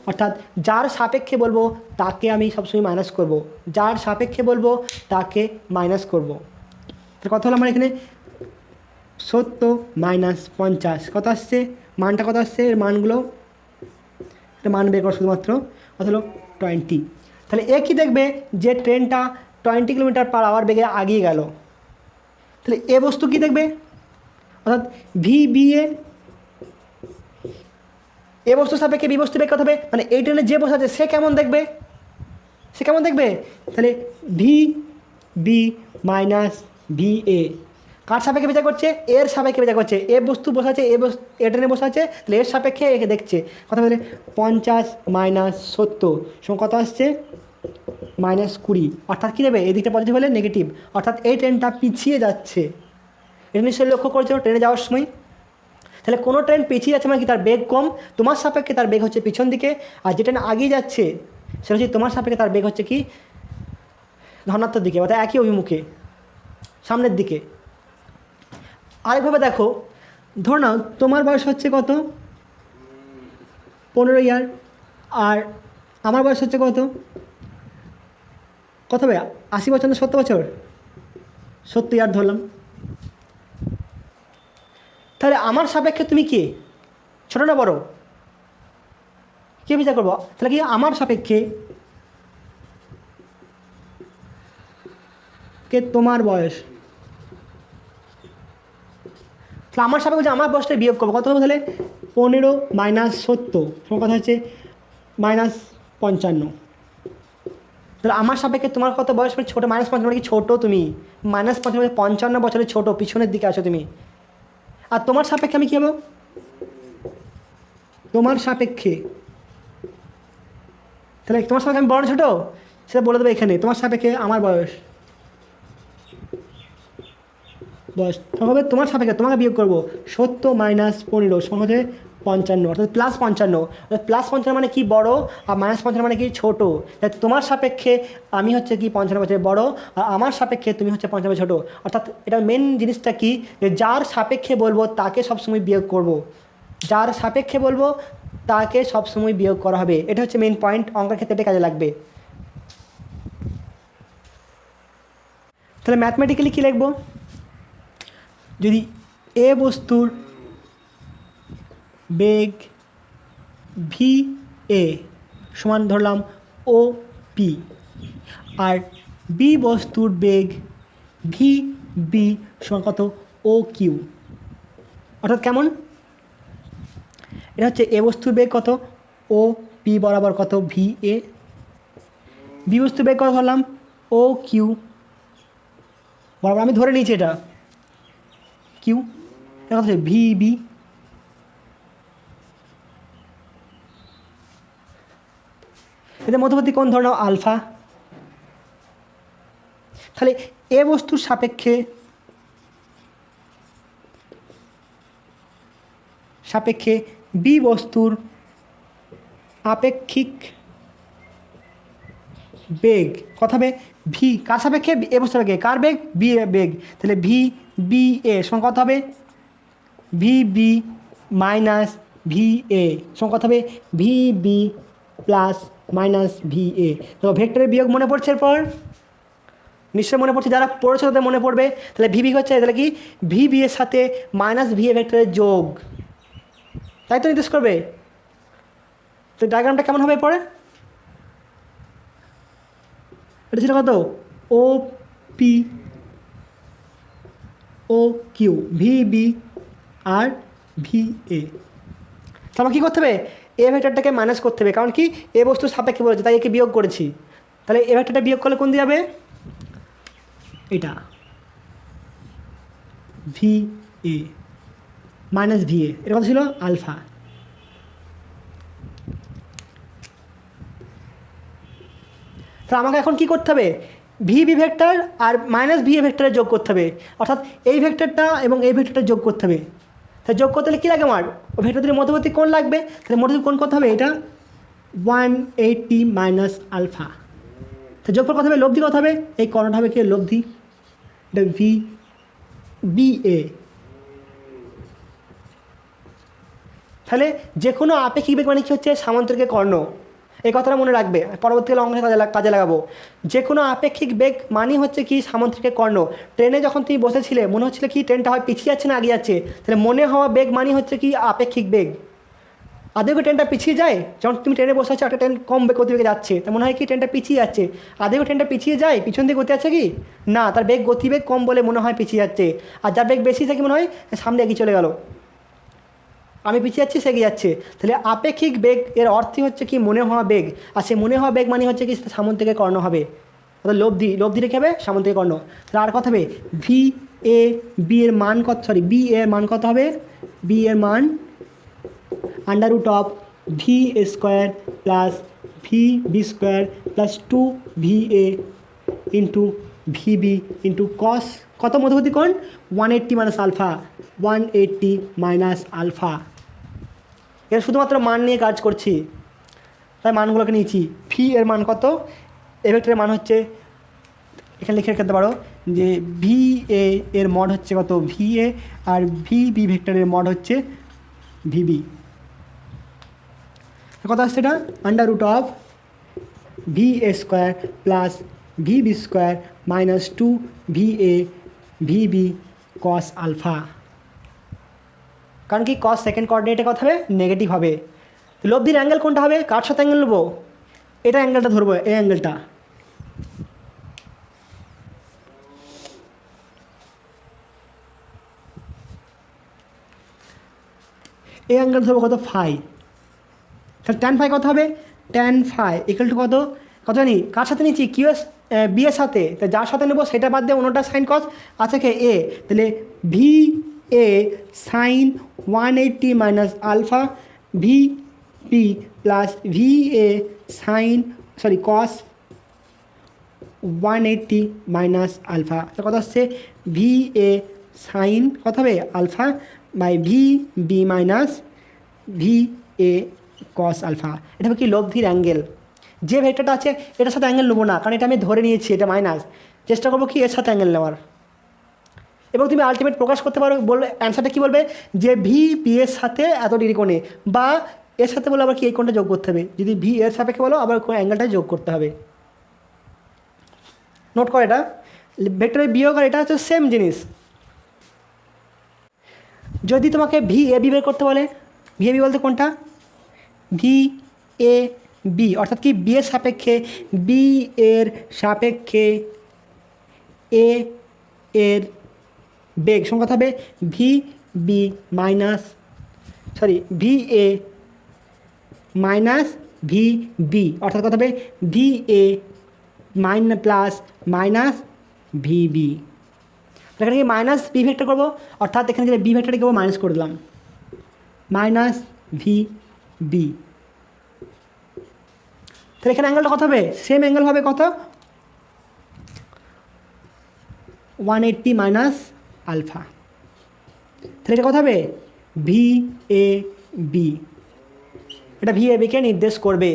অর্থাৎ যার সাপেক্ষে বলবো তাকে আমি সবসময় মাইনাস করব, যার সাপেক্ষে বলবো তাকে মাইনাস করব। তো কত হলো আমার এখানে, 70 মাইনাস 50 কত আসছে, মানটা কত আসছে, এর মানগুলো মান বের করো শুধুমাত্র, কত হলো 20। তাহলে এ কী দেখবে, যে ট্রেনটা 20 কিলোমিটার পার আওয়ার বেগে আগিয়ে গেল, তাহলে এ বস্তু কী দেখবে, অর্থাৎ ভি বি এ বস্তু সাপেক্ষে বি বস্তু বেগ কত হবে, মানে এই ট্রেনে যে বসে আছে সে কেমন দেখবে, তাহলে v B minus V a, কার সাপেক্ষে বিচার করছে, এর সাপেক্ষে বিচার করছে, এ বস্তু বসে আছে, এ ট্রেনে বসে আছে, তাহলে এর সাপেক্ষে একে দেখছে, কথা বলে 50 মাইনাস 70 সঙ্গে কত আসছে, মাইনাস 20, অর্থাৎ কী দেবে, এদিকটা পজিটিভ হলে নেগেটিভ, অর্থাৎ এই ট্রেনটা পিছিয়ে যাচ্ছে। এটা নিশ্চয়ই লক্ষ্য করছো ট্রেনে যাওয়ার সময়। তাহলে কোনো ট্রেন পিছিয়ে যাচ্ছে মানে কি, তার বেগ কম, তোমার সাপেক্ষে তার বেগ হচ্ছে পিছন দিকে, আর যে ট্রেন আগিয়ে যাচ্ছে সেটা হচ্ছে তোমার সাপেক্ষে তার বেগ হচ্ছে কি ধনাত্মক দিকে, অর্থাৎ একই অভিমুখে সামনের দিকে। আরেকভাবে দেখো, ধর নাও তোমার বয়স হচ্ছে কত, 15 ইয়ার, আর আমার বয়স হচ্ছে কত হবে, 80 বছর না 70 বছর, 70 ইয়ার ধরলাম। তাহলে আমার সাপেক্ষে তুমি কে, ছোটো না বড়, কে বিচার করবো, তাহলে কি আমার সাপেক্ষে কে, তোমার বয়স, তাহলে আমার সাপেক্ষে আমার বয়সটা বিয়োগ করবো, কত হবে তাহলে 15 মাইনাস 70 তোমার কথা হচ্ছে মাইনাস 55। তাহলে আমার সাপেক্ষে তোমার কত বয়স, মানে ছোটো, মাইনাস 55 মানে কি ছোটো, তুমি মাইনাস 55 বছরের ছোটো, পিছনের দিকে আছো তুমি। আর তোমার সাপেক্ষে আমি কী হবো, তোমার সাপেক্ষে, তাহলে তোমার সাপেক্ষে আমি বড় ছোটো সেটা বলে দেবো এখানে, তোমার সাপেক্ষে আমার বয়স হবে, তোমার সাপেক্ষে তোমাকে বিয়োগ করবো 70 মাইনাস 15 সহজে 55, অর্থাৎ প্লাস 55, অর্থাৎ প্লাস 55 মানে কি বড়, আর মাইনাস 55 মানে কি ছোটো। তাই তোমার সাপেক্ষে আমি হচ্ছে কি 55 বছরের বড়, আর আমার সাপেক্ষে তুমি হচ্ছে 55 বছর ছোটো। অর্থাৎ এটা মেন জিনিসটা কি, যে যার সাপেক্ষে বলবো তাকে সবসময় বিয়োগ করব, যার সাপেক্ষে বলবো তাকে সবসময় বিয়োগ করা হবে, এটা হচ্ছে মেন পয়েন্ট, অঙ্কের ক্ষেত্রে এটা কাজে লাগবে। তাহলে ম্যাথমেটিক্যালি কী লিখব, যদি এ বস্তুর বেগ ভি এ সমান ধরলাম ও পি, আর বি বস্তুর বেগ ভি বি সমান কত ও কিউ, অর্থাৎ কেমন, এটা হচ্ছে এ বস্তুর বেগ কত ও পি বরাবর কত ভি এ, বি বস্তুর বেগ কত ধরলাম ও কিউ বরাবর, আমি ধরে নিয়েছি এটা কিউ, এটা কত ভি বি, এদের মধ্যবর্তী কোণ ধরে নাও আলফা। তাহলে এ বস্তুর সাপেক্ষে বি বস্তুর আপেক্ষিক বেগ কত হবে, ভি কার সাপেক্ষে, এ বস্তুর বেগ, কার বেগ, বি এ বেগ, তাহলে ভি বি এ সমান কত হবে, V B minus V A সমান কত হবে, V B plus minus V A. তো ভেক্টরের বিয়োগ মনে পড়ছে, এরপর নিশ্চয়ই মনে পড়ছে, যারা পড়েছে তাদের মনে পড়বে। তাহলে ভি বি হচ্ছে, তাহলে কি ভি বি এর সাথে মাইনাস ভি এ ভেক্টরের যোগ, তাই তো নির্দেশ করবে। তো ডায়াগ্রামটা কেমন হবে পরে, এটা ছিল কত O P O Q V B আর ভি এ। তারপর কী করতে হবে, এ ভেক্টরটাকে মাইনাস করতে হবে, কারণ কি এ বস্তুর সাপেক্ষে বলেছে তাই একে বিয়োগ করেছি। তাহলে এ ভেক্টরটা বিয়োগ করলে কোন দিয়ে যাবে, এটা V A minus V A, এর কথা ছিল আলফা। তাহলে আমাকে এখন কি করতে হবে, ভি বি ভেক্টর আর মাইনাস ভি এ ভেক্টরের যোগ করতে হবে, অর্থাৎ এই ভেক্টরটা এবং এই ভেক্টরটা যোগ করতে হবে। তাহলে যোগ করতে হলে কী লাগে, আমার ও ভেক্টর দুটির মধ্যবর্তী কোণ লাগবে, তাহলে মধ্যবর্তী কোণ কত হবে, এটা 180 মাইনাস আলফা। তো যোগফল কত হবে, লব্ধি কত হবে, এই কর্ণটা হবে কি লব্ধি, এটা ভি বি এ। তাহলে যে কোনো আপেক্ষিক বেগ মানে কী হচ্ছে, সামান্তরিকের কর্ণ, এই কথাটা মনে রাখবে, পরবর্তীকালে অঙ্কে কাজে লাগাবো। যে কোনো আপেক্ষিক বেগ মানই হচ্ছে কি সামান্তরিকের কর্ণ। ট্রেনে যখন তুমি বসেছিলে মনে হচ্ছিল কি ট্রেনটা হয় পিছিয়ে যাচ্ছে না এগিয়ে যাচ্ছে, তাহলে মনে হওয়া বেগ মানই হচ্ছে কি আপেক্ষিক বেগ। আদেও ট্রেনটা পিছিয়ে যায়, যখন তুমি ট্রেনে বসে আছো একটা ট্রেন কম গতিবেগে যাচ্ছে, তা মনে হয় কি ট্রেনটা পিছিয়ে যাচ্ছে, আদেও ট্রেনটা পিছিয়ে যায়, পিছন দিকে গতি আছে কি না, তার বেগ গতিবেগ কম বলে মনে হয় পিছিয়ে যাচ্ছে, আর যার বেগ বেশি থাকে মনে হয় সামনে এগিয়ে চলে গেল, আমি পিছিয়ে যাচ্ছি সে এগিয়ে যাচ্ছে। তাহলে আপেক্ষিক বেগ এর অর্থই হচ্ছে কি মনে হওয়া বেগ, আর সে মনে হওয়া বেগ মানে হচ্ছে কি সামান্তরিকের কর্ণ হবে, অর্থাৎ লব্ধি রেখে হবে সামান্তরিকের কর্ণ। তাহলে আর কত হবে, ভি এ বি এর মান কত, বি এর মান কত হবে, বি এর মান under root of V square plus V B square plus 2 V A into V B into cos কত মধ্যবর্তী কোণ 180 মাইনাস আলফা, 180 মাইনাস আলফা। এর শুধুমাত্র মান নিয়ে কাজ করছি, তাই মানগুলোকে নিয়েছি। ভি এর মান কত, এ ভেক্টরের মান হচ্ছে, এখানে লিখে রাখতে পারো যে ভি এ এর মড হচ্ছে কত ভি এ, আর ভি বি ভেক্টরের মড হচ্ছে ভি বি। কত আসছে এটা, under root of V A square plus V B square minus 2 V A V B cos alpha. কারণ কি কস সেকেন্ড কোঅর্ডিনেটে কথা হবে নেগেটিভ হবে। লব্ধির অ্যাঙ্গেল কোনটা হবে, কার সাথে অ্যাঙ্গেল নেবো, এটা অ্যাঙ্গেলটা ধরবো, এই অ্যাঙ্গেলটা, এই অ্যাঙ্গেল ধরবো কত ফাই। তাহলে ট্যান ফাই কত হবে, ট্যান ফাই ইকুয়াল টু কত, কত জানি কার সাথে নিচ্ছি কিউ এস বি এর সাথে, তা যার সাথে নেবো সেটা বাদ দিয়ে অন্যটা সাইন কস আছে কে এ, তাহলে V A sine 180 minus alpha V B plus V A sine cos 180 minus alpha. তো কত আসছে, ভি এ সাইন কত হবে alpha by V B minus V A cos alpha. এটা হবে কি লব্ধির অ্যাঙ্গেল। যে ভেক্টরটা আছে এটার সাথে অ্যাঙ্গেল নেবো না, কারণ এটা আমি ধরে নিয়েছি এটা মাইনাস, চেষ্টা করবো কি এর সাথে অ্যাঙ্গেল নেওয়ার। এবং তুমি আলটিমেট প্রকাশ করতে পারো, বলবে অ্যান্সারটা কী বলবে যে ভি বি এর সাথে এত ডিগ্রি কোণে, বা এর সাথে বলে আবার কি এই কোণটা যোগ করতে হবে, যদি ভি এর সাপেক্ষে বলো আবার অ্যাঙ্গেলটা যোগ করতে হবে। নোট করে এটা, ভেক্টরের বিয়োগ আর এটা হচ্ছে সেম জিনিস। যদি তোমাকে ভি এ বি বের করতে বলে, ভি এ বি বলতে কোনটা, ভি এ বি অর্থাৎ কি বি এর সাপেক্ষে, বি এর সাপেক্ষে এ এর বেগ সমান কথা হবে V B minus V A minus V B অর্থাৎ কথা হবে V A plus minus V B. এখানে কি মাইনাস বি ভেক্টর করবো, অর্থাৎ এখানে যে বি ভেক্টরটি করবো মাইনাস করে দিলাম, মাইনাস ভি বি। তাহলে এখানে অ্যাঙ্গেলটা কত হবে, সেম অ্যাঙ্গেল হবে কত, 180 মাইনাস আলফা। তাহলে এটা কত হবে, ভি এ বি। এটা ভি এ বিকে নির্দেশ করবে।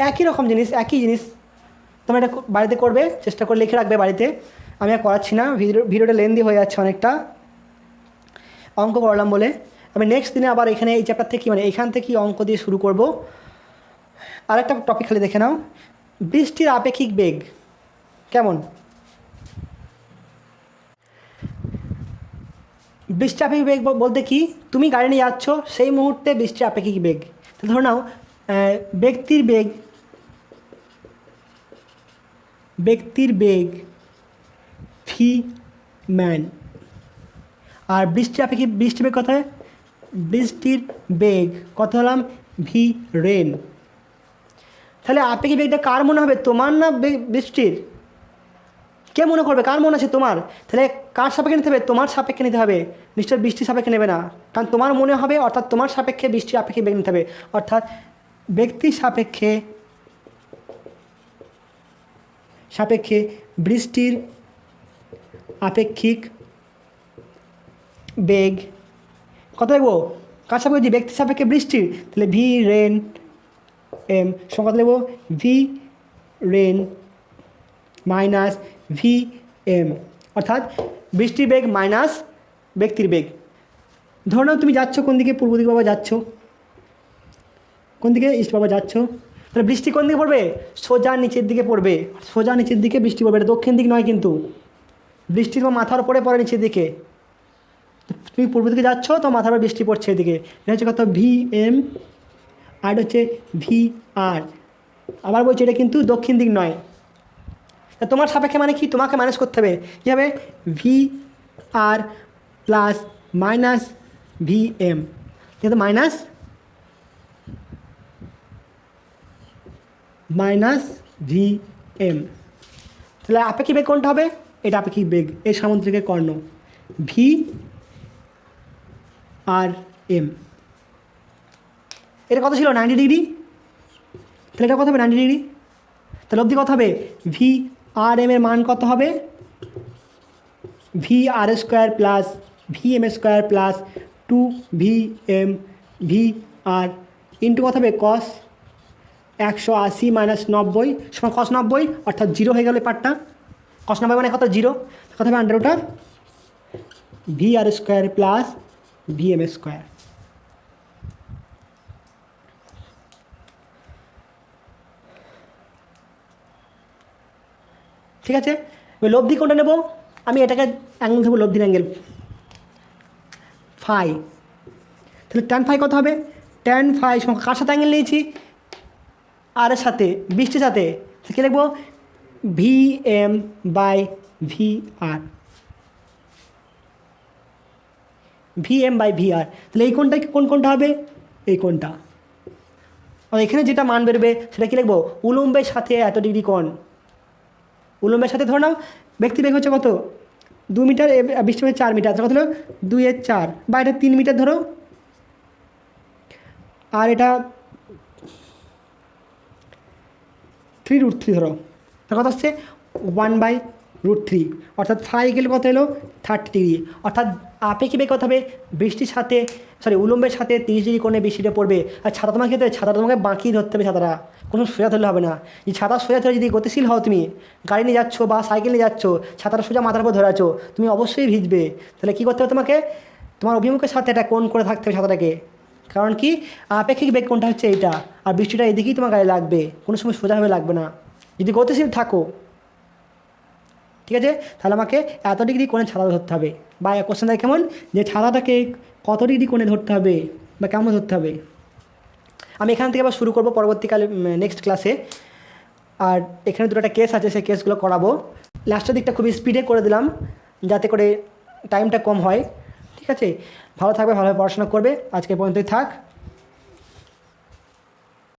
একই রকম জিনিস, একই জিনিস তোমরা এটা বাড়িতে করবে, চেষ্টা করে লিখে রাখবে বাড়িতে। আমি আর করাচ্ছি না, ভিডিওটা লেন্দি হয়ে যাচ্ছে অনেকটা অঙ্ক করলাম বলে। আমি নেক্সট দিনে আবার এখানে এই চ্যাপ্টার থেকে মানে এখান থেকে অঙ্ক দিয়ে শুরু করব। আরেকটা টপিক খালি দেখে নাও, বৃষ্টির আপেক্ষিক বেগ কেমন। বৃষ্টির আপেক্ষিক বেগ বলতে কি, তুমি গাড়ি নিয়ে যাচ্ছ, সেই মুহূর্তে বৃষ্টির আপেক্ষিক বেগ। ধরে নাও ব্যক্তির বেগ ভি ম্যান, আর বৃষ্টির বেগ কত, বৃষ্টির বেগ কত হলাম ভি রেন। তাহলে আপেক্ষিক বেগটা কার মনে হবে, তোমার না বৃষ্টির, কে মনে করবে, কার মনে আছে তোমার। তাহলে কার সাপেক্ষে নিতে হবে, তোমার সাপেক্ষে নিতে হবে, নিশ্চয় বৃষ্টির সাপেক্ষে নেবে না, কারণ তোমার মনে হবে, অর্থাৎ তোমার সাপেক্ষে বৃষ্টির আপেক্ষিক বেগ নিতে হবে। অর্থাৎ ব্যক্তির সাপেক্ষে বৃষ্টির আপেক্ষিক বেগ কত লিখবো, কার সাপেক্ষে, ব্যক্তির সাপেক্ষে বৃষ্টির, তাহলে ভি রেন এম সমান কত লিখবো, V rain minus V M, অর্থাৎ বৃষ্টির বেগ মাইনাস ব্যক্তির বেগ। ধরো নাও তুমি যাচ্ছ কোন দিকে, পূর্ব দিকে বাবা যাচ্ছ, কোন দিকে, ইস্ট বাবা যাচ্ছ, তাহলে বৃষ্টি কোন দিকে পড়বে, সোজা নিচের দিকে পড়বে, সোজা নিচের দিকে বৃষ্টি পড়বে, এটা দক্ষিণ দিক নয় কিন্তু, বৃষ্টি তোমার মাথার উপরে পড়ে নিচের দিকে, তুমি পূর্ব দিকে যাচ্ছ তো মাথার উপর বৃষ্টি পড়ছে এদিকে, এটা হচ্ছে কত ভি এম, আর হচ্ছে ভি আর। আবার বলছি এটা কিন্তু দক্ষিণ দিক নয়, তোমার সাপেক্ষে মানে কি, তোমাকে ম্যানেজ করতে হবে, কী হবে ভি আর প্লাস মাইনাস ভি এম, কিন্তু মাইনাস ভি এম। তাহলে আপেক্ষিক বেগ কোনটা হবে, এটা আপেক্ষিক বেগ, এই সামুদ্রিকের কর্ণ ভি আর এম। এটা কত ছিল 90 ডিগ্রি, তাহলে এটা কত হবে 90 ডিগ্রি, তাহলে অবধি কত হবে ভি আর এম এর মান কত হবে, v r square plus v m square plus 2 v m v r into কত হবে কস 180 মাইনাস 90 সমান কস 90, অর্থাৎ 0 হয়ে গেল পার্টটা, কস 90 মানে কত 0, কত হবে under root v r square plus v m square. ঠিক আছে, লব্ধি কোনটা নেব, আমি এটাকে অ্যাঙ্গেল দেবো, লব্ধির অ্যাঙ্গেল ফাই। তাহলে ট্যান ফাই কত হবে, ট্যান ফাই কার সাথে অ্যাঙ্গেল নিয়েছি, আর এর সাথে, বৃষ্টির সাথে, কী লিখবো v m by v r, v m by v r. তাহলে এই কোনটা কোনটা হবে, এই কোনটা, আর এখানে যেটা মান বেরোবে সেটা কী লিখবো, উলম্বের সাথে এত ডিগ্রি কোণ, উলম্বের সাথে ধরে নাও ব্যক্তি বেগ হচ্ছে কত 2 মিটার, বৃষ্টি বেগ 4 মিটার, কত হলো 2 এর 4, বা এটা 3 মিটার ধরো, আর এটা 3√3 ধরো, তার কত আসছে 1/√3, অর্থাৎ ফাই গেলে কত এলো 30 ডিগ্রি। অর্থাৎ আপেক্ষিক বেগ কত হবে, বৃষ্টির সাথে উলম্বের সাথে 30 ডিগ্রি কোণে বৃষ্টিটা পড়বে। আর ছাতা তোমাকে খেতে হবে, ছাতা তোমাকে বাঁকিয়ে ধরতে হবে, ছাতাটা কোনো সোজা ধরলে হবে না। এই ছাতা সোজা ধরে যদি গতিশীল হও, তুমি গাড়ি নিয়ে যাচ্ছ বা সাইকেল নিয়ে যাচ্ছ, ছাতাটা সোজা মাথার উপর ধরে আছো, তুমি অবশ্যই ভিজবে। তাহলে কী করতে হবে, তোমাকে তোমার অভিমুখের সাথে একটা কোণ করে থাকতে হবে ছাতাটাকে, কারণ কি আপেক্ষিক বেগ কোণটা হচ্ছে এইটা, আর বৃষ্টিটা এদিকেই তোমার গায়ে লাগবে, কোনো সময় সোজাভাবে লাগবে না যদি গতিশীল থাকো। ঠিক আছে, তাহলে আমাকে এত ডিগ্রি কোণে ছাতা ধরতে হবে, বা কোশ্চেন থাকে কেমন, যে ছাতাটাকে কত ডিগ্রি কোণে ধরতে হবে বা কেমন ধরতে হবে। আমি এখান থেকে আবার শুরু করবো পরবর্তীকালে নেক্সট ক্লাসে। আর এখানে দুটো একটা কেস আছে, সেই কেসগুলো করাবো। লাস্টের দিকটা খুবই স্পিডে করে দিলাম যাতে করে টাইমটা কম হয়। ঠিক আছে, ভালো থাকবে, ভালোভাবে পড়াশোনা করবে। আজকে পর্যন্তই থাক।